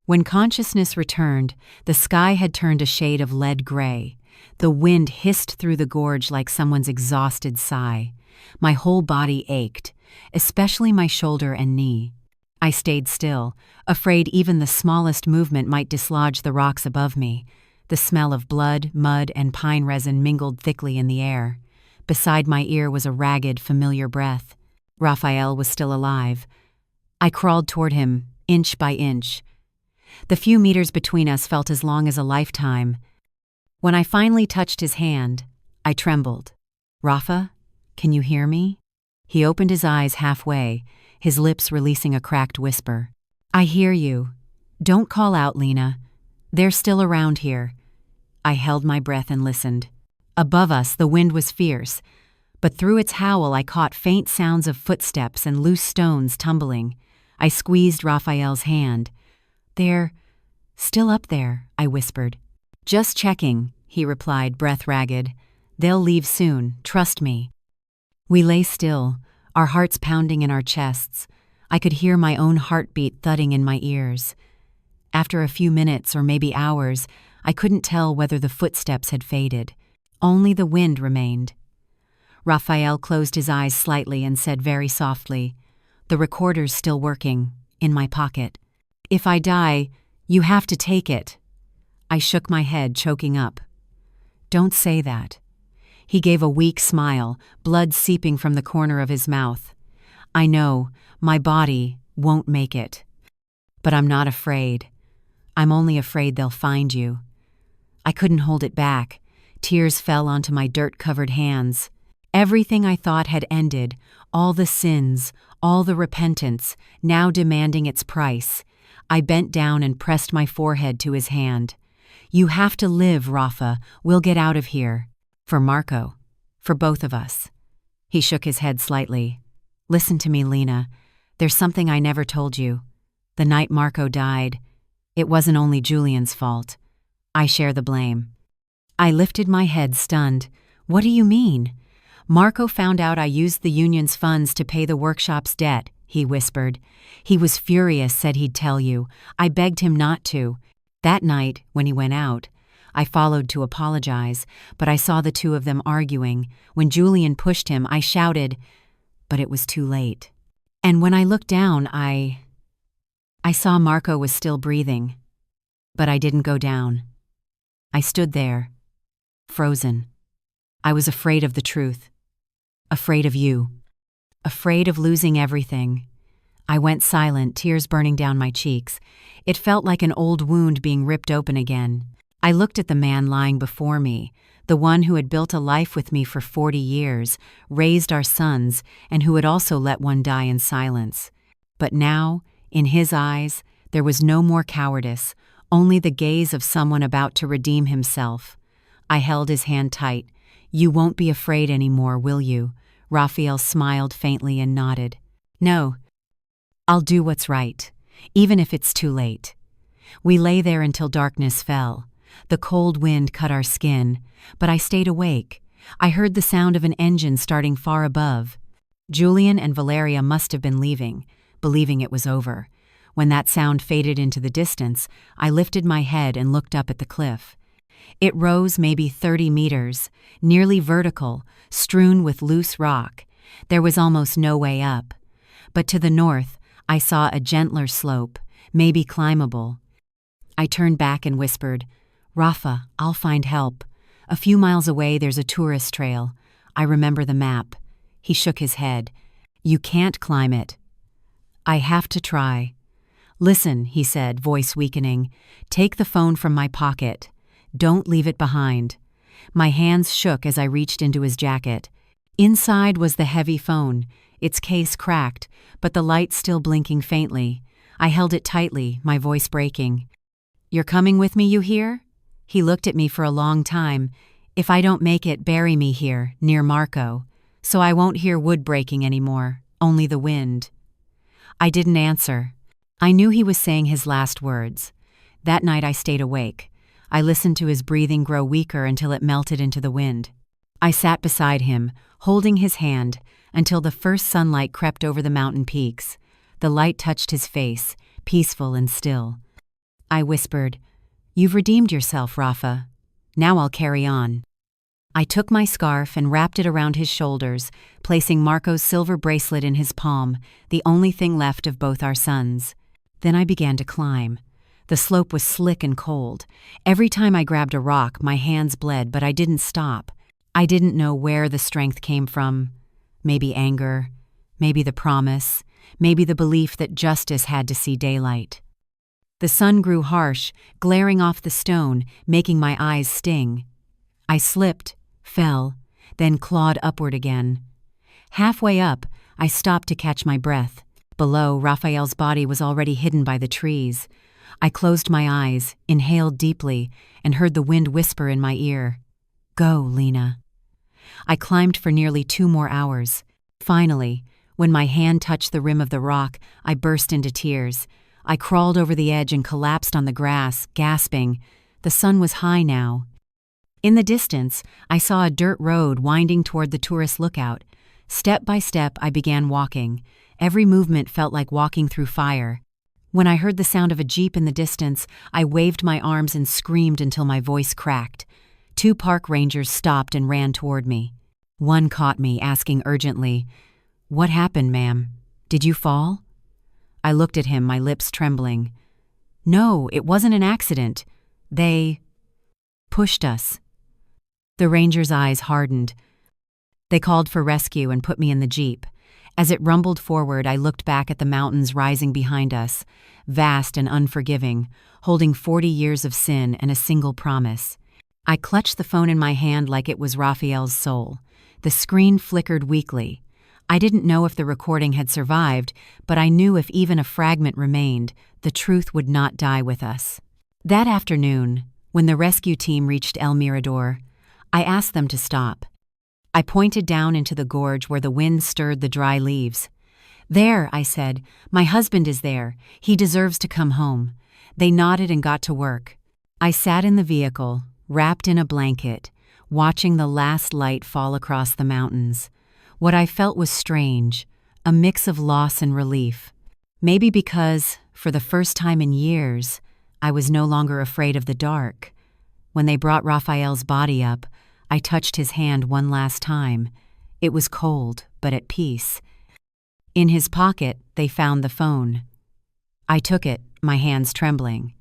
When consciousness returned, the sky had turned a shade of lead gray. The wind hissed through the gorge like someone's exhausted sigh. My whole body ached, especially my shoulder and knee. I stayed still, afraid even the smallest movement might dislodge the rocks above me. The smell of blood, mud, and pine resin mingled thickly in the air. Beside my ear was a ragged, familiar breath. Raphael was still alive. I crawled toward him, inch by inch. The few meters between us felt as long as a lifetime. When I finally touched his hand, I trembled. "Rafa, can you hear me?" He opened his eyes halfway, his lips releasing a cracked whisper. "I hear you. Don't call out, Lena. They're still around here." I held my breath and listened. Above us, the wind was fierce, but through its howl I caught faint sounds of footsteps and loose stones tumbling. I squeezed Raphael's hand. "They're still up there," I whispered. "Just checking," he replied, breath ragged. "They'll leave soon, trust me." We lay still, our hearts pounding in our chests. I could hear my own heartbeat thudding in my ears. After a few minutes or maybe hours, I couldn't tell whether the footsteps had faded. Only the wind remained. Raphael closed his eyes slightly and said very softly, "The recorder's still working, in my pocket. If I die, you have to take it." I shook my head, choking up. "Don't say that." He gave a weak smile, blood seeping from the corner of his mouth. "I know, my body won't make it. But I'm not afraid. I'm only afraid they'll find you." I couldn't hold it back. Tears fell onto my dirt-covered hands. Everything I thought had ended, all the sins, all the repentance, now demanding its price. I bent down and pressed my forehead to his hand. "You have to live, Rafa. We'll get out of here. For Marco. For both of us." He shook his head slightly. "Listen to me, Lena. There's something I never told you. The night Marco died, it wasn't only Julian's fault. I share the blame." I lifted my head, stunned. "What do you mean?" "Marco found out I used the union's funds to pay the workshop's debt," he whispered. "He was furious, said he'd tell you. I begged him not to. That night, when he went out, I followed to apologize, but I saw the two of them arguing. When Julian pushed him, I shouted, but it was too late. And when I looked down, I saw Marco was still breathing. But I didn't go down. I stood there, frozen. I was afraid of the truth. Afraid of you. Afraid of losing everything. I went silent, tears burning down my cheeks. It felt like an old wound being ripped open again. I looked at the man lying before me, the one who had built a life with me for 40 years, raised our sons, and who had also let one die in silence. But now, in his eyes, there was no more cowardice, only the gaze of someone about to redeem himself. I held his hand tight. "You won't be afraid anymore, will you?" Raphael smiled faintly and nodded. "No. I'll do what's right, even if it's too late." We lay there until darkness fell. The cold wind cut our skin, but I stayed awake. I heard the sound of an engine starting far above. Julian and Valeria must have been leaving, believing it was over. When that sound faded into the distance, I lifted my head and looked up at the cliff. It rose maybe 30 meters, nearly vertical, strewn with loose rock. There was almost no way up. But to the north, I saw a gentler slope, maybe climbable. I turned back and whispered, "Rafa, I'll find help. A few miles away there's a tourist trail. I remember the map." He shook his head. "You can't climb it." "I have to try." "Listen," he said, voice weakening. "Take the phone from my pocket. Don't leave it behind." My hands shook as I reached into his jacket. Inside was the heavy phone, its case cracked, but the light still blinking faintly. I held it tightly, my voice breaking. "You're coming with me, you hear?" He looked at me for a long time. "If I don't make it, bury me here, near Marco, so I won't hear wood breaking anymore, only the wind." I didn't answer. I knew he was saying his last words. That night I stayed awake. I listened to his breathing grow weaker until it melted into the wind. I sat beside him, holding his hand, until the first sunlight crept over the mountain peaks. The light touched his face, peaceful and still. I whispered, "You've redeemed yourself, Rafa. Now I'll carry on." I took my scarf and wrapped it around his shoulders, placing Marco's silver bracelet in his palm, the only thing left of both our sons. Then I began to climb. The slope was slick and cold. Every time I grabbed a rock, my hands bled, but I didn't stop. I didn't know where the strength came from. Maybe anger, maybe the promise, maybe the belief that justice had to see daylight. The sun grew harsh, glaring off the stone, making my eyes sting. I slipped, fell, then clawed upward again. Halfway up, I stopped to catch my breath. Below, Raphael's body was already hidden by the trees. I closed my eyes, inhaled deeply, and heard the wind whisper in my ear, "Go, Lena." I climbed for nearly 2 more hours. Finally, when my hand touched the rim of the rock, I burst into tears. I crawled over the edge and collapsed on the grass, gasping. The sun was high now. In the distance, I saw a dirt road winding toward the tourist lookout. Step by step, I began walking. Every movement felt like walking through fire. When I heard the sound of a jeep in the distance, I waved my arms and screamed until my voice cracked. 2 park rangers stopped and ran toward me. One caught me, asking urgently, "What happened, ma'am? Did you fall?" I looked at him, my lips trembling. "No, it wasn't an accident. They pushed us." The ranger's eyes hardened. They called for rescue and put me in the jeep. As it rumbled forward, I looked back at the mountains rising behind us, vast and unforgiving, holding 40 years of sin and a single promise. I clutched the phone in my hand like it was Raphael's soul. The screen flickered weakly. I didn't know if the recording had survived, but I knew if even a fragment remained, the truth would not die with us. That afternoon, when the rescue team reached El Mirador, I asked them to stop. I pointed down into the gorge where the wind stirred the dry leaves. "There," I said, "my husband is there. He deserves to come home." They nodded and got to work. I sat in the vehicle, wrapped in a blanket, watching the last light fall across the mountains. What I felt was strange, a mix of loss and relief. Maybe because, for the first time in years, I was no longer afraid of the dark. When they brought Raphael's body up, I touched his hand one last time. It was cold, but at peace. In his pocket, they found the phone. I took it, my hands trembling.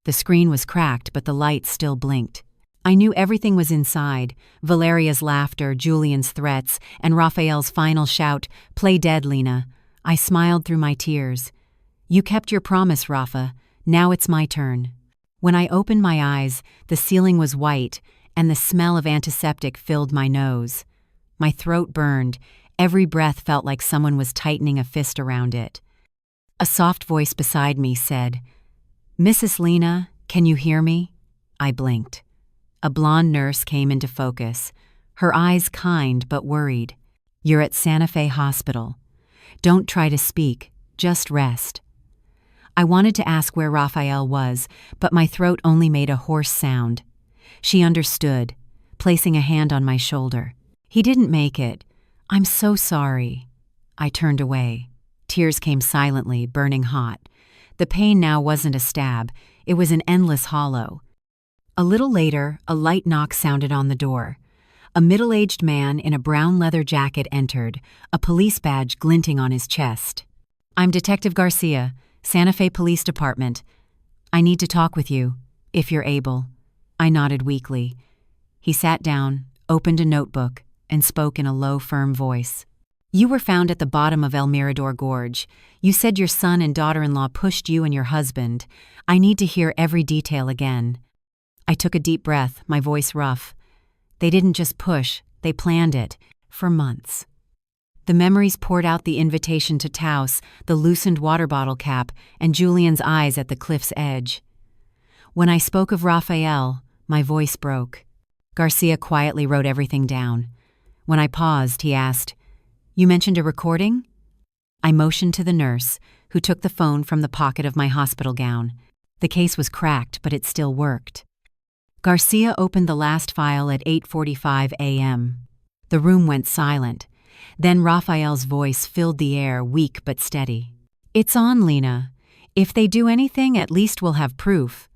The screen was cracked, but the light still blinked. I knew everything was inside: Valeria's laughter, Julian's threats, and Raphael's final shout, "Play dead, Lena." I smiled through my tears. "You kept your promise, Rafa. Now it's my turn." When I opened my eyes, the ceiling was white, and the smell of antiseptic filled my nose. My throat burned. Every breath felt like someone was tightening a fist around it. A soft voice beside me said, "Mrs. Lena, can you hear me?" I blinked. A blonde nurse came into focus, her eyes kind but worried. "You're at Santa Fe Hospital. Don't try to speak, just rest." I wanted to ask where Raphael was, but my throat only made a hoarse sound. She understood, placing a hand on my shoulder. "He didn't make it. I'm so sorry." I turned away. Tears came silently, burning hot. The pain now wasn't a stab, it was an endless hollow. A little later, a light knock sounded on the door. A middle-aged man in a brown leather jacket entered, a police badge glinting on his chest. "I'm Detective Garcia, Santa Fe Police Department. I need to talk with you, if you're able." I nodded weakly. He sat down, opened a notebook, and spoke in a low, firm voice. "You were found at the bottom of El Mirador Gorge. You said your son and daughter-in-law pushed you and your husband. I need to hear every detail again." I took a deep breath, my voice rough. "They didn't just push, they planned it, for months." The memories poured out: the invitation to Taos, the loosened water bottle cap, and Julian's eyes at the cliff's edge. When I spoke of Raphael, my voice broke. Garcia quietly wrote everything down. When I paused, he asked, "You mentioned a recording?" I motioned to the nurse, who took the phone from the pocket of my hospital gown. The case was cracked, but it still worked. Garcia opened the last file at 8:45 a.m. The room went silent. Then Raphael's voice filled the air, weak but steady. It's on, Lena. If they do anything, at least we'll have proof.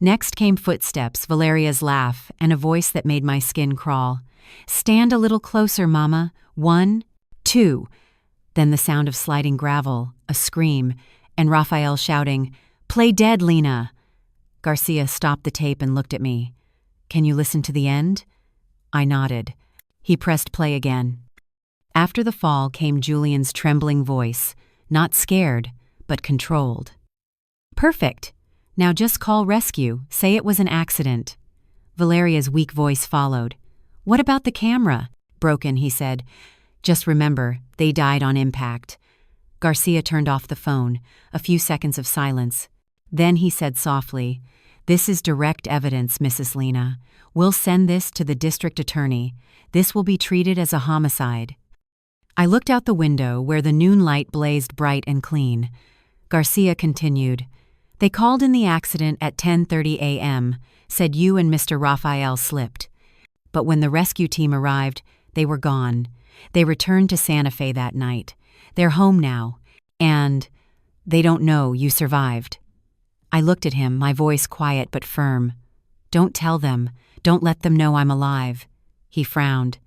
Next came footsteps, Valeria's laugh, and a voice that made my skin crawl. Stand a little closer, Mama. 1, 2. Then the sound of sliding gravel, a scream, and Raphael shouting, Play dead, Lena! Garcia stopped the tape and looked at me. Can you listen to the end? I nodded. He pressed play again. After the fall came Julian's trembling voice, not scared, but controlled. Perfect. Now just call rescue. Say it was an accident. Valeria's weak voice followed. What about the camera? Broken, he said. Just remember, they died on impact. Garcia turned off the phone. A few seconds of silence. Then he said softly, This is direct evidence, Mrs. Lena. We'll send this to the district attorney. This will be treated as a homicide. I looked out the window where the noon light blazed bright and clean. Garcia continued, They called in the accident at 10:30 a.m., said you and Mr. Raphael slipped. But when the rescue team arrived, they were gone. They returned to Santa Fe that night. They're home now, and they don't know you survived. I looked at him, my voice quiet but firm. Don't tell them. Don't let them know I'm alive. He frowned.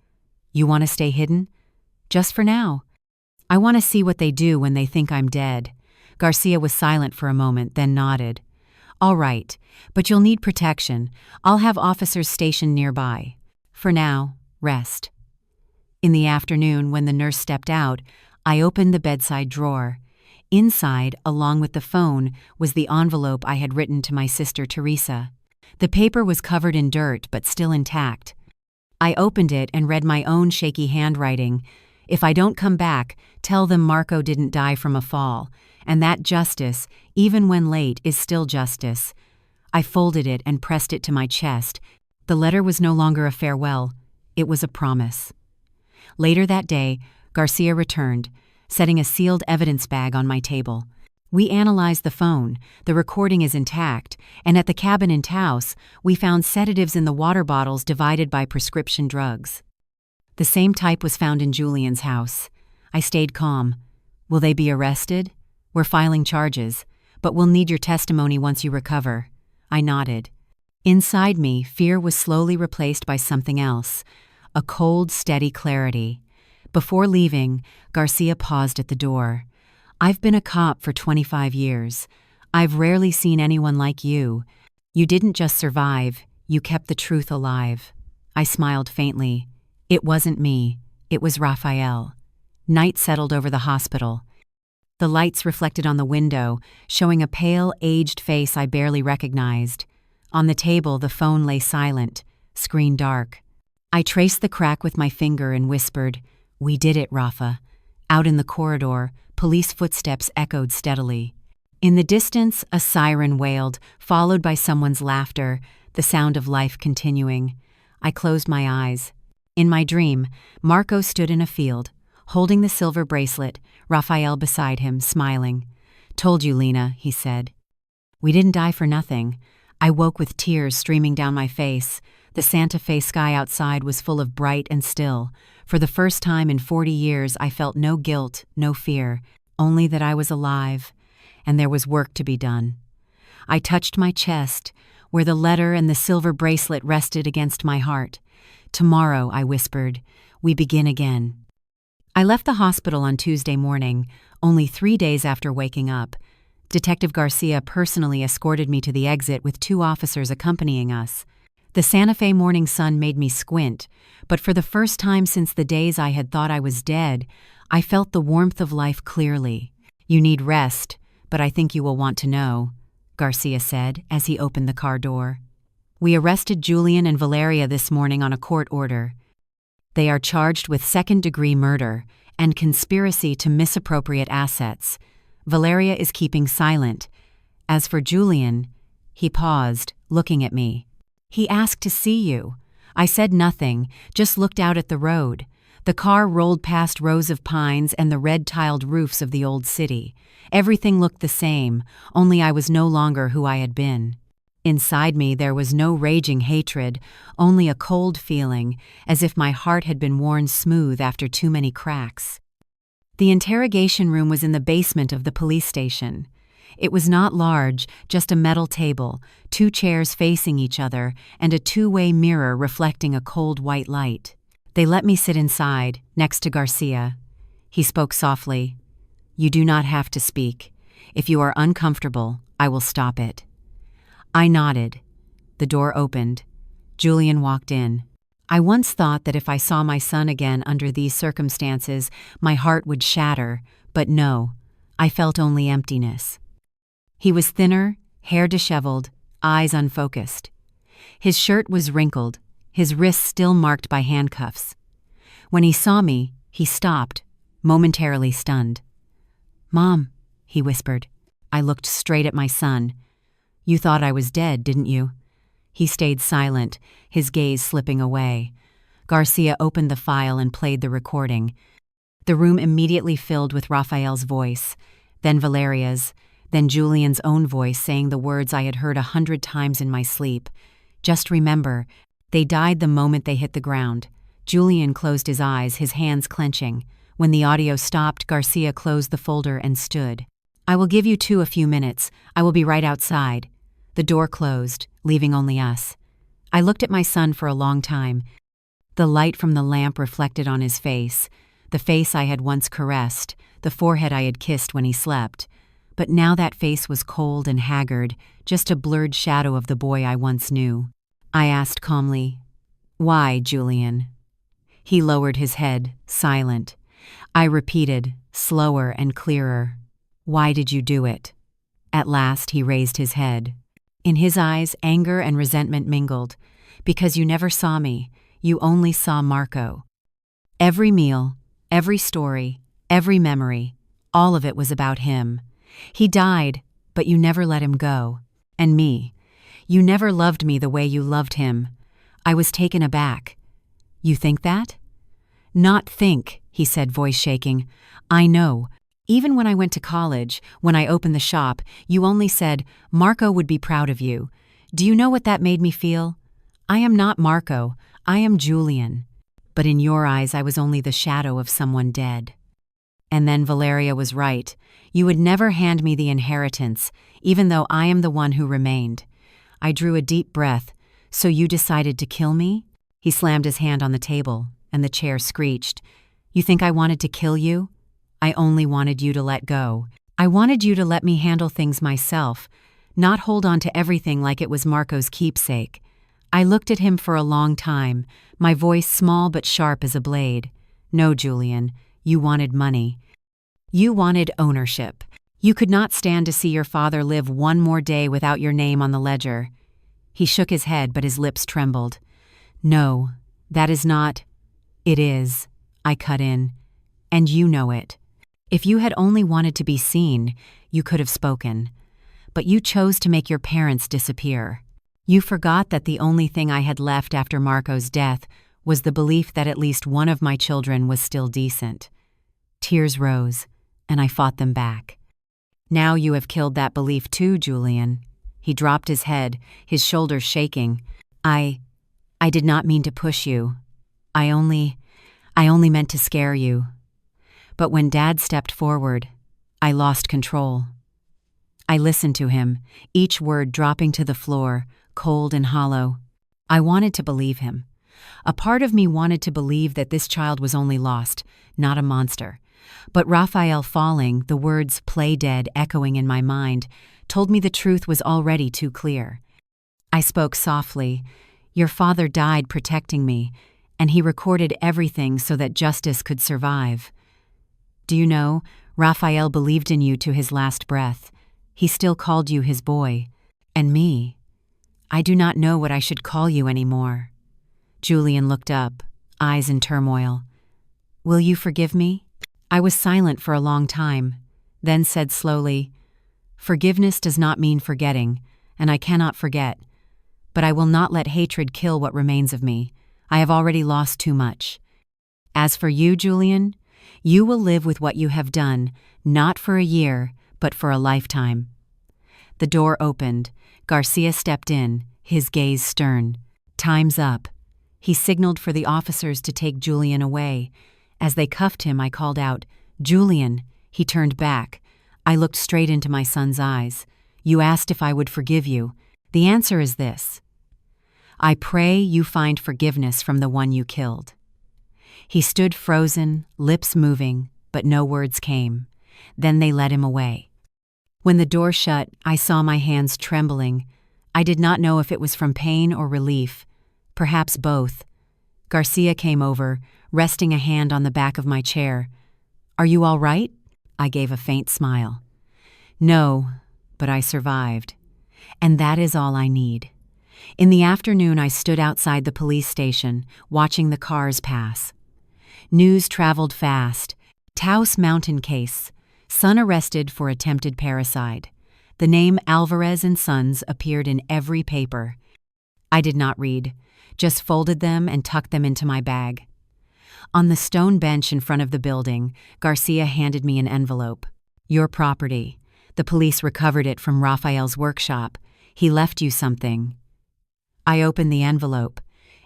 You want to stay hidden? Just for now. I want to see what they do when they think I'm dead. Garcia was silent for a moment, then nodded. All right, but you'll need protection. I'll have officers stationed nearby. For now, rest. In the afternoon, when the nurse stepped out, I opened the bedside drawer. Inside, along with the phone, was the envelope I had written to my sister Teresa. The paper was covered in dirt, but still intact. I opened it and read my own shaky handwriting. If I don't come back, tell them Marco didn't die from a fall, and that justice, even when late, is still justice. I folded it and pressed it to my chest. The letter was no longer a farewell. It was a promise. Later that day, Garcia returned, setting a sealed evidence bag on my table. We analyzed the phone, the recording is intact, and at the cabin in Taos, we found sedatives in the water bottles divided by prescription drugs. The same type was found in Julian's house. I stayed calm. Will they be arrested? We're filing charges, but we'll need your testimony once you recover. I nodded. Inside me, fear was slowly replaced by something else, a cold, steady clarity. Before leaving, Garcia paused at the door. I've been a cop for 25 years. I've rarely seen anyone like you. You didn't just survive, you kept the truth alive. I smiled faintly. It wasn't me, it was Raphael. Night settled over the hospital. The lights reflected on the window, showing a pale, aged face I barely recognized. On the table, the phone lay silent, screen dark. I traced the crack with my finger and whispered, We did it, Rafa. Out in the corridor, police footsteps echoed steadily. In the distance, a siren wailed, followed by someone's laughter, the sound of life continuing. I closed my eyes. In my dream, Marco stood in a field, holding the silver bracelet, Raphael beside him, smiling. Told you, Lena, he said. We didn't die for nothing. I woke with tears streaming down my face. The Santa Fe sky outside was full of bright and still. For the first time in 40 years, I felt no guilt, no fear, only that I was alive, and there was work to be done. I touched my chest, where the letter and the silver bracelet rested against my heart. Tomorrow, I whispered, we begin again. I left the hospital on Tuesday morning, only 3 days after waking up. Detective Garcia personally escorted me to the exit with 2 officers accompanying us. The Santa Fe morning sun made me squint, but for the first time since the days I had thought I was dead, I felt the warmth of life clearly. You need rest, but I think you will want to know, Garcia said as he opened the car door. We arrested Julian and Valeria this morning on a court order. They are charged with second-degree murder and conspiracy to misappropriate assets. Valeria is keeping silent. As for Julian, he paused, looking at me. He asked to see you. I said nothing, just looked out at the road. The car rolled past rows of pines and the red-tiled roofs of the old city. Everything looked the same, only I was no longer who I had been. Inside me there was no raging hatred, only a cold feeling, as if my heart had been worn smooth after too many cracks. The interrogation room was in the basement of the police station. It was not large, just a metal table, 2 chairs facing each other, and a 2-way mirror reflecting a cold white light. They let me sit inside, next to Garcia. He spoke softly. "You do not have to speak. If you are uncomfortable, I will stop it." I nodded. The door opened. Julian walked in. I once thought that if I saw my son again under these circumstances, my heart would shatter, but no, I felt only emptiness. He was thinner, hair disheveled, eyes unfocused. His shirt was wrinkled, his wrists still marked by handcuffs. When he saw me, he stopped, momentarily stunned. "Mom," he whispered. I looked straight at my son. "You thought I was dead, didn't you?" He stayed silent, his gaze slipping away. Garcia opened the file and played the recording. The room immediately filled with Raphael's voice, then Valeria's, then Julian's own voice saying the words I had heard 100 times in my sleep. "Just remember, they died the moment they hit the ground." Julian closed his eyes, his hands clenching. When the audio stopped, Garcia closed the folder and stood. "I will give you two a few minutes. I will be right outside." The door closed, leaving only us. I looked at my son for a long time. The light from the lamp reflected on his face, the face I had once caressed, the forehead I had kissed when he slept. But now that face was cold and haggard, just a blurred shadow of the boy I once knew. I asked calmly, "Why, Julian?" He lowered his head, silent. I repeated, slower and clearer, "Why did you do it?" At last he raised his head. In his eyes, anger and resentment mingled. "Because you never saw me. You only saw Marco." Every meal, every story, every memory, all of it was about him. He died, but you never let him go. And me. You never loved me the way you loved him. I was taken aback. "You think that?" "Not think," he said, voice shaking. "I know. Even when I went to college, when I opened the shop, you only said, 'Marco would be proud of you.' Do you know what that made me feel? I am not Marco. I am Julian. But in your eyes, I was only the shadow of someone dead." And then Valeria was right. You would never hand me the inheritance, even though I am the one who remained. I drew a deep breath. "So you decided to kill me?" He slammed his hand on the table, and the chair screeched. "You think I wanted to kill you? I only wanted you to let go. I wanted you to let me handle things myself, not hold on to everything like it was Marco's keepsake." I looked at him for a long time, my voice small but sharp as a blade. "No, Julian, you wanted money. You wanted ownership. You could not stand to see your father live one more day without your name on the ledger." He shook his head, but his lips trembled. "No, that is not—" "It is," I cut in. "And you know it. If you had only wanted to be seen, you could have spoken. But you chose to make your parents disappear. You forgot that the only thing I had left after Marco's death was the belief that at least one of my children was still decent." Tears rose, and I fought them back. "Now you have killed that belief too, Julian." He dropped his head, his shoulders shaking. I did not mean to push you. I only meant to scare you." But when Dad stepped forward, I lost control. I listened to him, each word dropping to the floor, cold and hollow. I wanted to believe him. A part of me wanted to believe that this child was only lost, not a monster. But Raphael falling, the words "play dead" echoing in my mind, told me the truth was already too clear. I spoke softly. "Your father died protecting me, and he recorded everything so that justice could survive. Do you know, Raphael believed in you to his last breath. He still called you his boy. And me. I do not know what I should call you anymore." Julian looked up, eyes in turmoil. "Will you forgive me?" I was silent for a long time, then said slowly, "Forgiveness does not mean forgetting, and I cannot forget. But I will not let hatred kill what remains of me. I have already lost too much. As for you, Julian, you will live with what you have done, not for a year, but for a lifetime." The door opened. Garcia stepped in, his gaze stern. "Time's up." He signaled for the officers to take Julian away. As they cuffed him, I called out, "Julian," he turned back. I looked straight into my son's eyes. "You asked if I would forgive you. The answer is this. I pray you find forgiveness from the one you killed." He stood frozen, lips moving, but no words came. Then they led him away. When the door shut, I saw my hands trembling. I did not know if it was from pain or relief. Perhaps both. Garcia came over, resting a hand on the back of my chair. "Are you all right?" I gave a faint smile. "No, but I survived. And that is all I need." In the afternoon, I stood outside the police station, watching the cars pass. News traveled fast. Taos Mountain case. Son arrested for attempted parricide. The name Alvarez and Sons appeared in every paper. I did not read, just folded them and tucked them into my bag. On the stone bench in front of the building, Garcia handed me an envelope. "Your property. The police recovered it from Raphael's workshop. He left you something." I opened the envelope.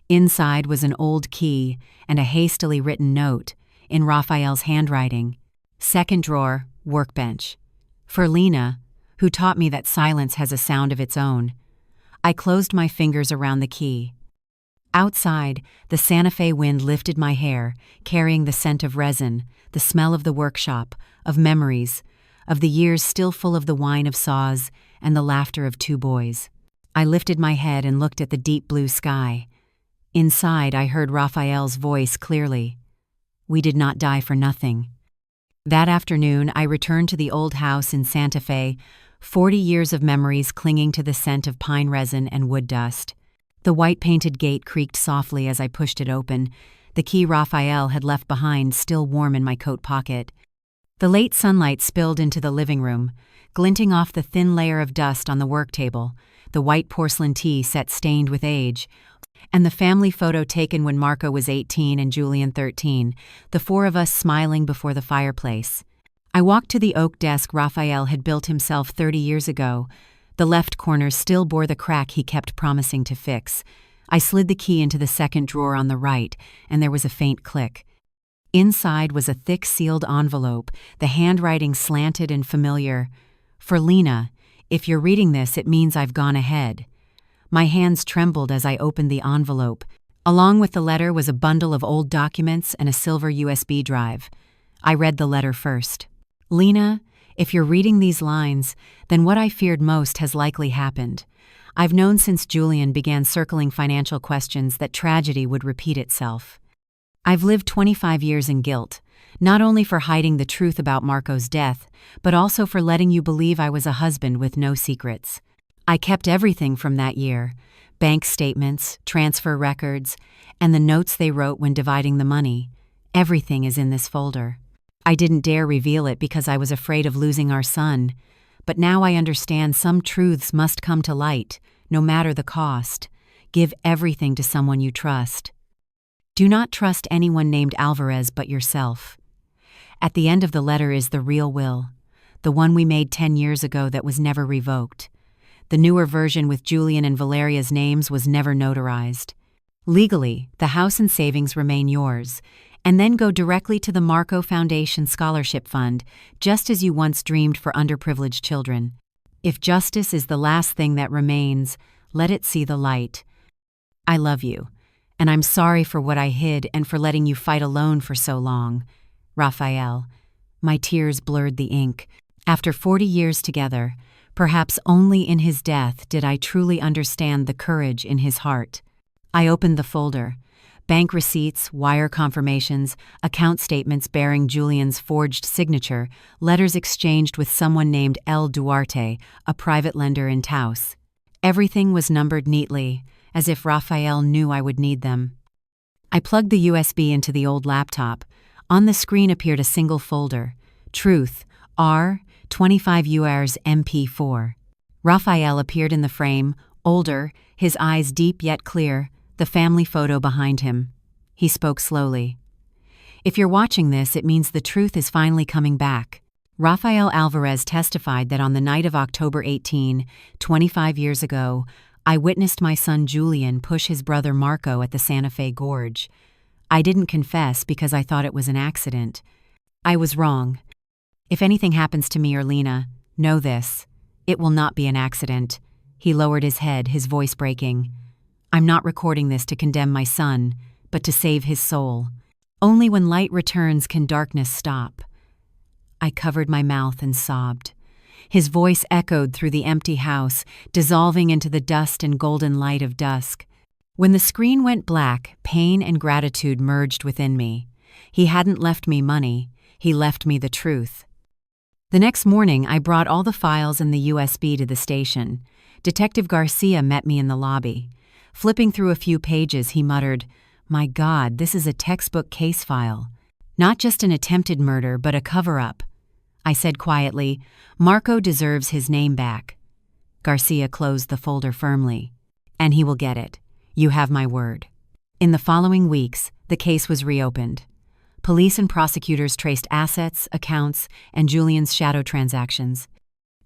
Inside was an old key and a hastily written note, in Raphael's handwriting. "Second drawer, workbench. For Lena, who taught me that silence has a sound of its own." I closed my fingers around the key. Outside, the Santa Fe wind lifted my hair, carrying the scent of resin, the smell of the workshop, of memories, of the years still full of the whine of saws and the laughter of two boys. I lifted my head and looked at the deep blue sky. Inside, I heard Raphael's voice clearly. "We did not die for nothing." That afternoon, I returned to the old house in Santa Fe, 40 years of memories clinging to the scent of pine resin and wood dust. The white-painted gate creaked softly as I pushed it open, the key Raphael had left behind still warm in my coat pocket. The late sunlight spilled into the living room, glinting off the thin layer of dust on the work table, the white porcelain tea set stained with age, and the family photo taken when Marco was 18 and Julian 13, the four of us smiling before the fireplace. I walked to the oak desk Raphael had built himself 30 years ago. The left corner still bore the crack he kept promising to fix. I slid the key into the second drawer on the right, and there was a faint click. Inside was a thick sealed envelope, the handwriting slanted and familiar. "For Lena, if you're reading this, it means I've gone ahead." My hands trembled as I opened the envelope. Along with the letter was a bundle of old documents and a silver USB drive. I read the letter first. "Lena, if you're reading these lines, then what I feared most has likely happened. I've known since Julian began circling financial questions that tragedy would repeat itself. I've lived 25 years in guilt, not only for hiding the truth about Marco's death, but also for letting you believe I was a husband with no secrets. I kept everything from that year, bank statements, transfer records, and the notes they wrote when dividing the money. Everything is in this folder. I didn't dare reveal it because I was afraid of losing our son, but now I understand some truths must come to light, no matter the cost. Give everything to someone you trust. Do not trust anyone named Alvarez but yourself." At the end of the letter is the real will, the one we made 10 years ago that was never revoked. The newer version with Julian and Valeria's names was never notarized. Legally, the house and savings remain yours, and then go directly to the Marco Foundation Scholarship Fund, just as you once dreamed for underprivileged children. If justice is the last thing that remains, let it see the light. I love you, and I'm sorry for what I hid and for letting you fight alone for so long. Raphael. My tears blurred the ink. After 40 years together, perhaps only in his death did I truly understand the courage in his heart. I opened the folder. Bank receipts, wire confirmations, account statements bearing Julian's forged signature, letters exchanged with someone named L. Duarte, a private lender in Taos. Everything was numbered neatly, as if Raphael knew I would need them. I plugged the USB into the old laptop. On the screen appeared a single folder. Truth, R, 25 URs MP4. Raphael appeared in the frame, older, his eyes deep yet clear, the family photo behind him. He spoke slowly. "If you're watching this, it means the truth is finally coming back. Rafael Alvarez testified that on the night of October 18, 25 years ago, I witnessed my son Julian push his brother Marco at the Santa Fe Gorge. I didn't confess because I thought it was an accident. I was wrong. If anything happens to me or Lena, know this. It will not be an accident. He lowered his head, his voice breaking. I'm not recording this to condemn my son, but to save his soul. Only when light returns can darkness stop. I covered my mouth and sobbed. His voice echoed through the empty house, dissolving into the dust and golden light of dusk. When the screen went black, pain and gratitude merged within me. He hadn't left me money, he left me the truth. The next morning, I brought all the files and the USB to the station. Detective Garcia met me in the lobby. Flipping through a few pages, he muttered, "My God, this is a textbook case file. Not just an attempted murder, but a cover-up." I said quietly, "Marco deserves his name back." Garcia closed the folder firmly. "And he will get it. You have my word." In the following weeks, the case was reopened. Police and prosecutors traced assets, accounts, and Julian's shadow transactions.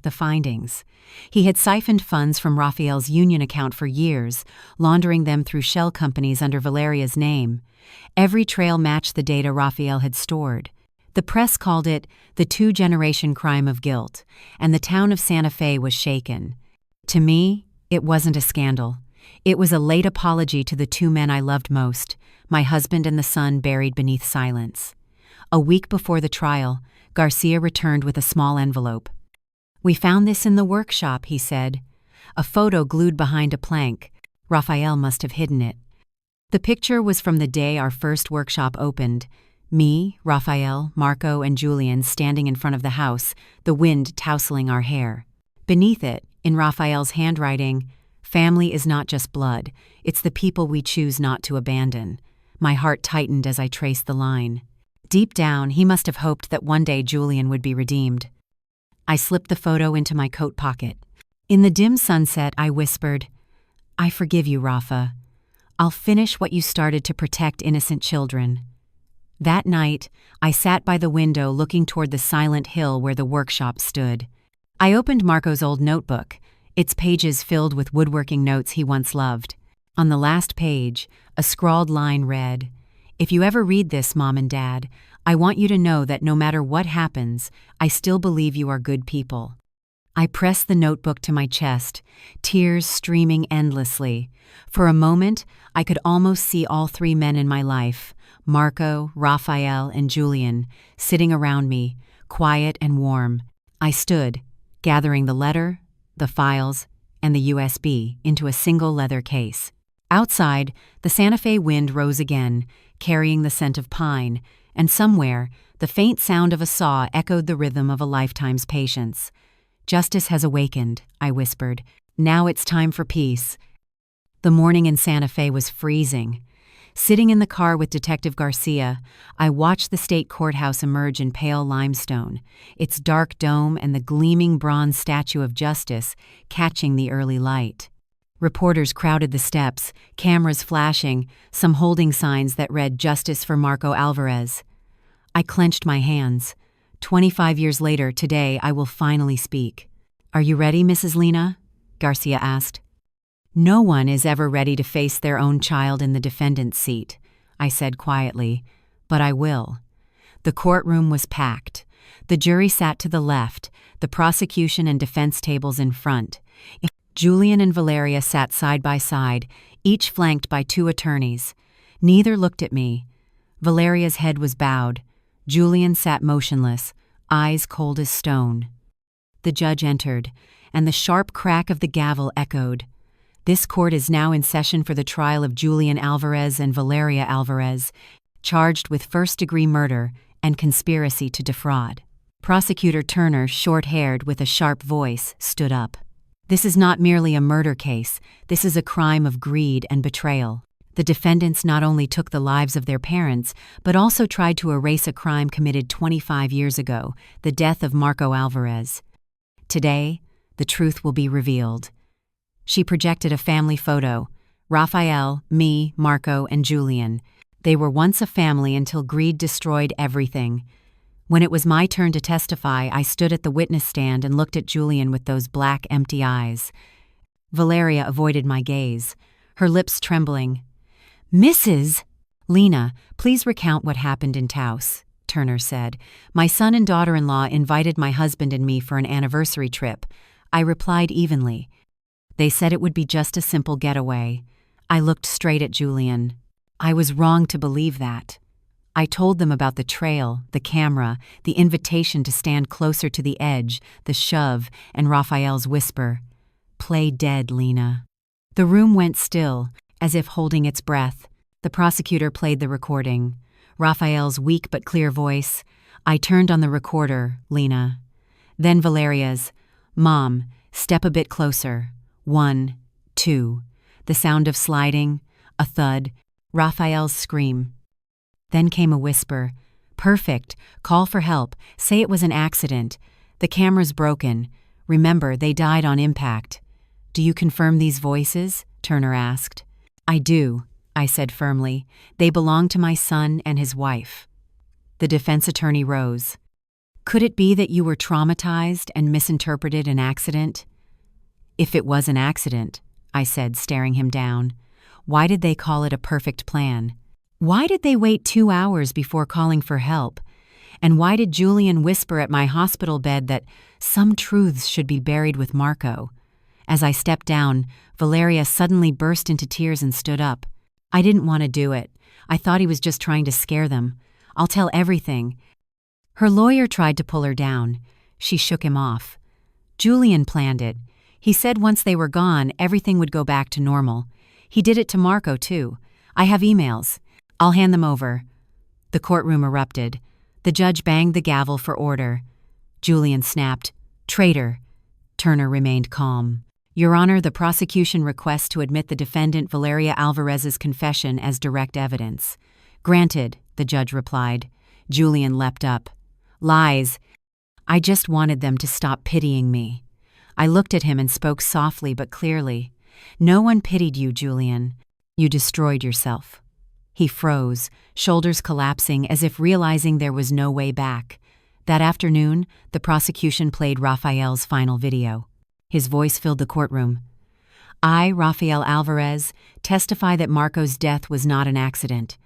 The findings. He had siphoned funds from Raphael's union account for years, laundering them through shell companies under Valeria's name. Every trail matched the data Raphael had stored. The press called it the two-generation crime of guilt, and the town of Santa Fe was shaken. To me, it wasn't a scandal. It was a late apology to the two men I loved most, my husband and the son buried beneath silence. A week before the trial, Garcia returned with a small envelope. "We found this in the workshop," he said. A photo glued behind a plank. Raphael must have hidden it. The picture was from the day our first workshop opened. Me, Raphael, Marco, and Julian standing in front of the house, the wind tousling our hair. Beneath it, in Raphael's handwriting, "Family is not just blood, it's the people we choose not to abandon." My heart tightened as I traced the line. Deep down, he must have hoped that one day Julian would be redeemed. I slipped the photo into my coat pocket. In the dim sunset, I whispered, "I forgive you, Rafa. I'll finish what you started to protect innocent children." That night, I sat by the window looking toward the silent hill where the workshop stood. I opened Marco's old notebook, its pages filled with woodworking notes he once loved. On the last page, a scrawled line read, "If you ever read this, Mom and Dad, I want you to know that no matter what happens, I still believe you are good people." I pressed the notebook to my chest, tears streaming endlessly. For a moment, I could almost see all three men in my life, Marco, Raphael, and Julian, sitting around me, quiet and warm. I stood, gathering the letter, the files, and the USB into a single leather case. Outside, the Santa Fe wind rose again, carrying the scent of pine, and somewhere, the faint sound of a saw echoed the rhythm of a lifetime's patience. "Justice has awakened," I whispered. "Now it's time for peace." The morning in Santa Fe was freezing. Sitting in the car with Detective Garcia, I watched the state courthouse emerge in pale limestone, its dark dome and the gleaming bronze statue of Justice catching the early light. Reporters crowded the steps, cameras flashing, some holding signs that read "Justice for Marco Alvarez." I clenched my hands. 25 years later, today, I will finally speak. "Are you ready, Mrs. Lena?" Garcia asked. "No one is ever ready to face their own child in the defendant's seat," I said quietly, "but I will." The courtroom was packed. The jury sat to the left, the prosecution and defense tables in front. Julian and Valeria sat side by side, each flanked by two attorneys. Neither looked at me. Valeria's head was bowed. Julian sat motionless, eyes cold as stone. The judge entered, and the sharp crack of the gavel echoed. This court is now in session for the trial of Julian Alvarez and Valeria Alvarez, charged with first-degree murder and conspiracy to defraud. Prosecutor Turner, short-haired with a sharp voice, stood up. "This is not merely a murder case, this is a crime of greed and betrayal. The defendants not only took the lives of their parents, but also tried to erase a crime committed 25 years ago, the death of Marco Alvarez. Today, the truth will be revealed." She projected a family photo, Raphael, me, Marco, and Julian. They were once a family until greed destroyed everything. When it was my turn to testify, I stood at the witness stand and looked at Julian with those black, empty eyes. Valeria avoided my gaze, her lips trembling. "Mrs. Lena, please recount what happened in Taos," Turner said. My son and daughter-in-law invited my husband and me for an anniversary trip. I replied evenly. They said it would be just a simple getaway. I looked straight at Julian. I was wrong to believe that. I told them about the trail, the camera, the invitation to stand closer to the edge, the shove, and Raphael's whisper. Play dead, Lena. The room went still, as if holding its breath. The prosecutor played the recording. Raphael's weak but clear voice. I turned on the recorder, Lena. Then Valeria's. Mom, step a bit closer. 1, 2. The sound of sliding, a thud, Raphael's scream. Then came a whisper. Perfect. Call for help. Say it was an accident. The camera's broken. Remember, they died on impact. Do you confirm these voices? Turner asked. I do, I said firmly. They belong to my son and his wife. The defense attorney rose. Could it be that you were traumatized and misinterpreted an accident? If it was an accident, I said, staring him down, why did they call it a perfect plan? Why did they wait 2 hours before calling for help? And why did Julian whisper at my hospital bed that some truths should be buried with Marco? As I stepped down, Valeria suddenly burst into tears and stood up. I didn't want to do it. I thought he was just trying to scare them. I'll tell everything. Her lawyer tried to pull her down. She shook him off. Julian planned it. He said once they were gone, everything would go back to normal. He did it to Marco, too. I have emails. I'll hand them over. The courtroom erupted. The judge banged the gavel for order. Julian snapped, Traitor. Turner remained calm. Your Honor, the prosecution requests to admit the defendant Valeria Alvarez's confession as direct evidence. Granted, the judge replied. Julian leapt up. Lies. I just wanted them to stop pitying me. I looked at him and spoke softly but clearly. No one pitied you, Julian. You destroyed yourself. He froze, shoulders collapsing as if realizing there was no way back. That afternoon, the prosecution played Raphael's final video. His voice filled the courtroom. I, Rafael Alvarez, testify that Marco's death was not an accident.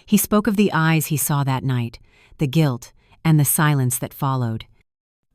He spoke of the eyes he saw that night, the guilt, and the silence that followed.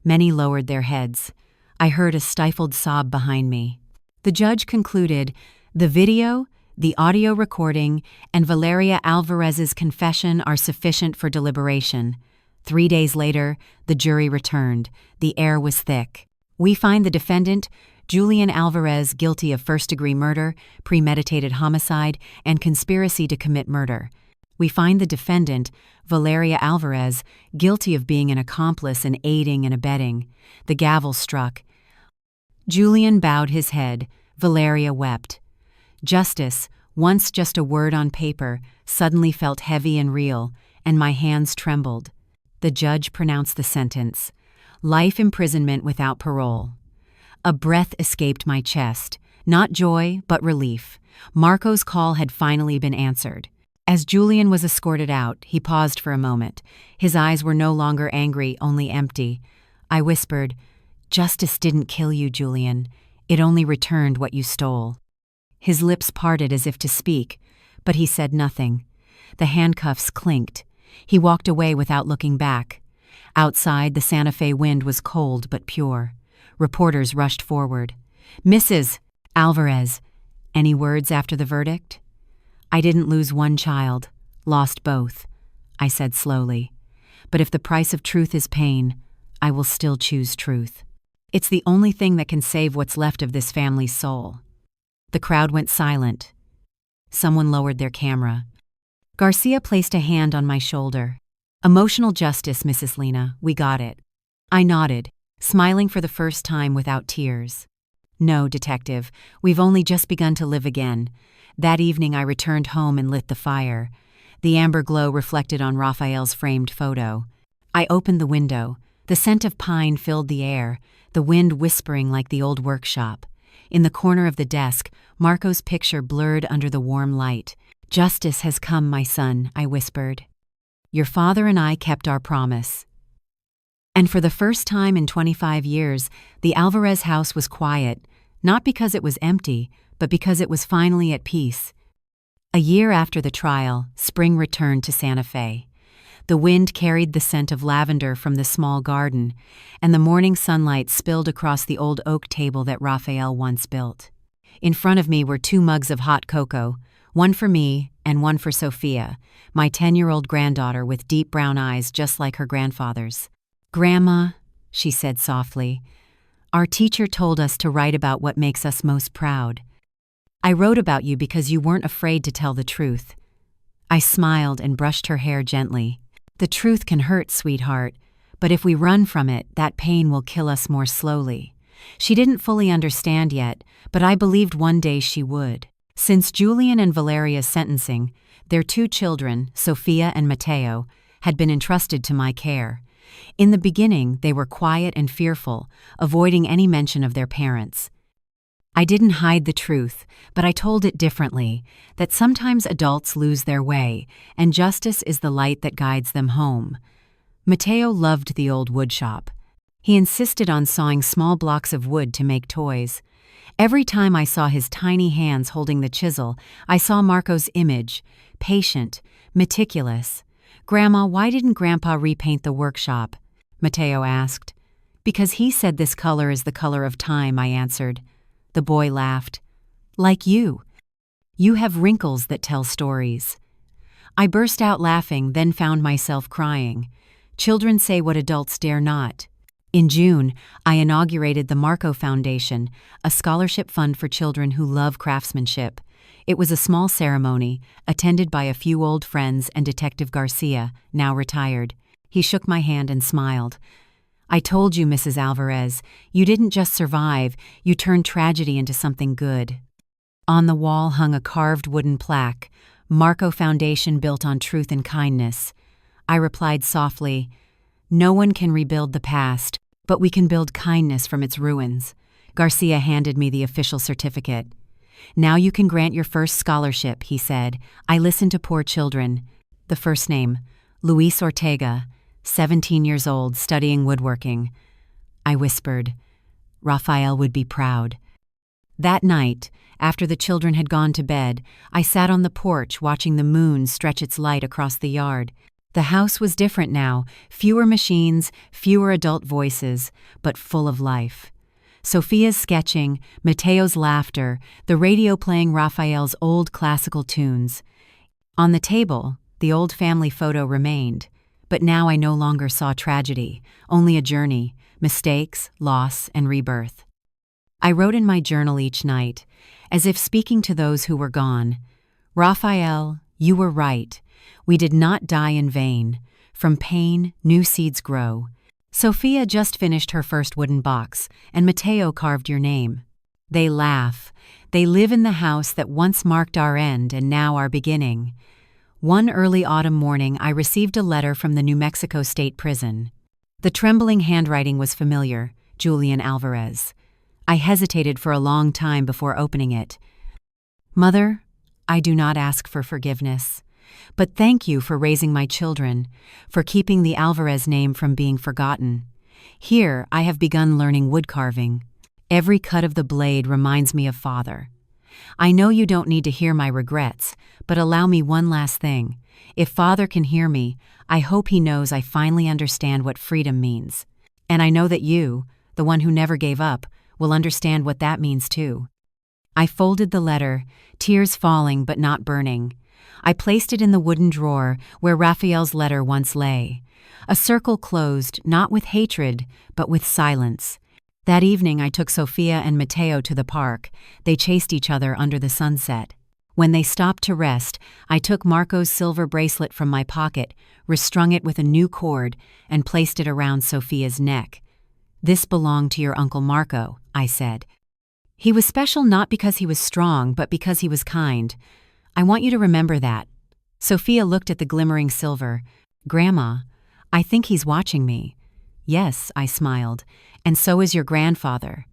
Many lowered their heads. I heard a stifled sob behind me. The judge concluded, the video, the audio recording, and Valeria Alvarez's confession are sufficient for deliberation. 3 days later, the jury returned. The air was thick. We find the defendant, Julian Alvarez, guilty of first-degree murder, premeditated homicide, and conspiracy to commit murder. We find the defendant, Valeria Alvarez, guilty of being an accomplice in aiding and abetting. The gavel struck. Julian bowed his head. Valeria wept. Justice, once just a word on paper, suddenly felt heavy and real, and my hands trembled. The judge pronounced the sentence. Life imprisonment without parole. A breath escaped my chest. Not joy, but relief. Marco's call had finally been answered. As Julian was escorted out, he paused for a moment. His eyes were no longer angry, only empty. I whispered, Justice didn't kill you, Julian. It only returned what you stole. His lips parted as if to speak, but he said nothing. The handcuffs clinked. He walked away without looking back. Outside, the Santa Fe wind was cold but pure. Reporters rushed forward. Mrs. Alvarez, any words after the verdict? I didn't lose one child, lost both, I said slowly. But if the price of truth is pain, I will still choose truth. It's the only thing that can save what's left of this family's soul. The crowd went silent. Someone lowered their camera. Garcia placed a hand on my shoulder. Emotional justice, Mrs. Lena, we got it. I nodded, smiling for the first time without tears. No, detective, we've only just begun to live again. That evening I returned home and lit the fire. The amber glow reflected on Raphael's framed photo. I opened the window. The scent of pine filled the air, the wind whispering like the old workshop. In the corner of the desk, Marco's picture blurred under the warm light. Justice has come, my son, I whispered. Your father and I kept our promise. And for the first time in 25 years, the Alvarez house was quiet, not because it was empty, but because it was finally at peace. A year after the trial, spring returned to Santa Fe. The wind carried the scent of lavender from the small garden, and the morning sunlight spilled across the old oak table that Raphael once built. In front of me were 2 mugs of hot cocoa, one for me and one for Sophia, my 10-year-old granddaughter with deep brown eyes just like her grandfather's. "Grandma," she said softly, "our teacher told us to write about what makes us most proud. I wrote about you because you weren't afraid to tell the truth." I smiled and brushed her hair gently. "The truth can hurt, sweetheart, but if we run from it, that pain will kill us more slowly." She didn't fully understand yet, but I believed one day she would. Since Julian and Valeria's sentencing, their 2 children, Sophia and Matteo, had been entrusted to my care. In the beginning, they were quiet and fearful, avoiding any mention of their parents. I didn't hide the truth, but I told it differently, that sometimes adults lose their way, and justice is the light that guides them home. Matteo loved the old woodshop. He insisted on sawing small blocks of wood to make toys. Every time I saw his tiny hands holding the chisel, I saw Marco's image, patient, meticulous. "Grandma, why didn't Grandpa repaint the workshop?" Matteo asked. "Because he said this color is the color of time," I answered. The boy laughed. "Like you. You have wrinkles that tell stories." I burst out laughing, then found myself crying. Children say what adults dare not. In June, I inaugurated the Marco Foundation, a scholarship fund for children who love craftsmanship. It was a small ceremony, attended by a few old friends and Detective Garcia, now retired. He shook my hand and smiled. "I told you, Mrs. Alvarez, you didn't just survive, you turned tragedy into something good." On the wall hung a carved wooden plaque, "Marco Foundation built on truth and kindness." I replied softly, "No one can rebuild the past, but we can build kindness from its ruins." Garcia handed me the official certificate. "Now you can grant your first scholarship," he said. "I listen to poor children." The first name, Luis Ortega, 17 years old, studying woodworking. I whispered, "Raphael would be proud." That night, after the children had gone to bed, I sat on the porch watching the moon stretch its light across the yard. The house was different now, fewer machines, fewer adult voices, but full of life. Sophia's sketching, Matteo's laughter, the radio playing Raphael's old classical tunes. On the table, the old family photo remained, but now I no longer saw tragedy, only a journey, mistakes, loss, and rebirth. I wrote in my journal each night, as if speaking to those who were gone, "Raphael, you were right. We did not die in vain. From pain, new seeds grow. Sophia just finished her first wooden box, and Matteo carved your name. They laugh. They live in the house that once marked our end and now our beginning." One early autumn morning, I received a letter from the New Mexico State Prison. The trembling handwriting was familiar, Julian Alvarez. I hesitated for a long time before opening it. "Mother, I do not ask for forgiveness. But thank you for raising my children, for keeping the Alvarez name from being forgotten. Here I have begun learning wood carving. Every cut of the blade reminds me of Father. I know you don't need to hear my regrets, but allow me one last thing. If Father can hear me, I hope he knows I finally understand what freedom means. And I know that you, the one who never gave up, will understand what that means too." I folded the letter, tears falling but not burning. I placed it in the wooden drawer where Raphael's letter once lay. A circle closed, not with hatred, but with silence. That evening I took Sophia and Matteo to the park. They chased each other under the sunset. When they stopped to rest, I took Marco's silver bracelet from my pocket, restrung it with a new cord, and placed it around Sophia's neck. "This belonged to your Uncle Marco," I said. "He was special not because he was strong, but because he was kind. I want you to remember that." Sophia looked at the glimmering silver. "Grandma, I think he's watching me." "Yes," I smiled, "and so is your grandfather."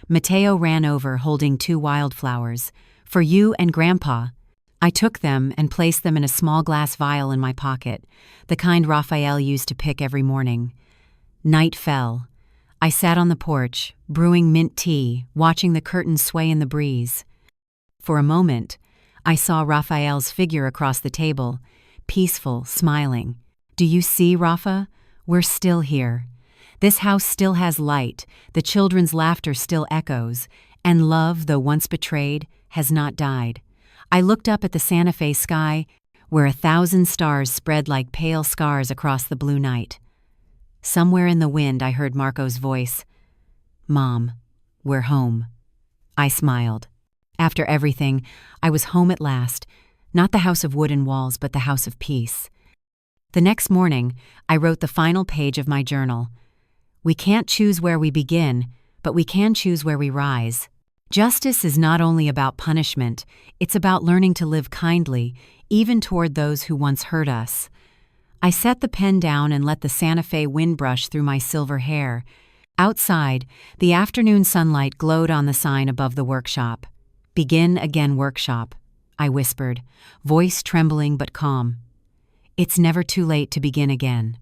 Matteo ran over holding 2 wildflowers. "For you and Grandpa." I took them and placed them in a small glass vial in my pocket, the kind Raphael used to pick every morning. Night fell. I sat on the porch, brewing mint tea, watching the curtains sway in the breeze. For a moment, I saw Raphael's figure across the table, peaceful, smiling. Do you see, Rafa? We're still here. This house still has light, the children's laughter still echoes, and love, though once betrayed, has not died. I looked up at the Santa Fe sky, where 1,000 stars spread like pale scars across the blue night. Somewhere in the wind I heard Marco's voice. Mom, we're home. I smiled. After everything, I was home at last, not the house of wooden walls, but the house of peace. The next morning, I wrote the final page of my journal. We can't choose where we begin, but we can choose where we rise. Justice is not only about punishment, it's about learning to live kindly, even toward those who once hurt us. I set the pen down and let the Santa Fe wind brush through my silver hair. Outside, the afternoon sunlight glowed on the sign above the workshop. Begin again workshop, I whispered, voice trembling but calm. It's never too late to begin again.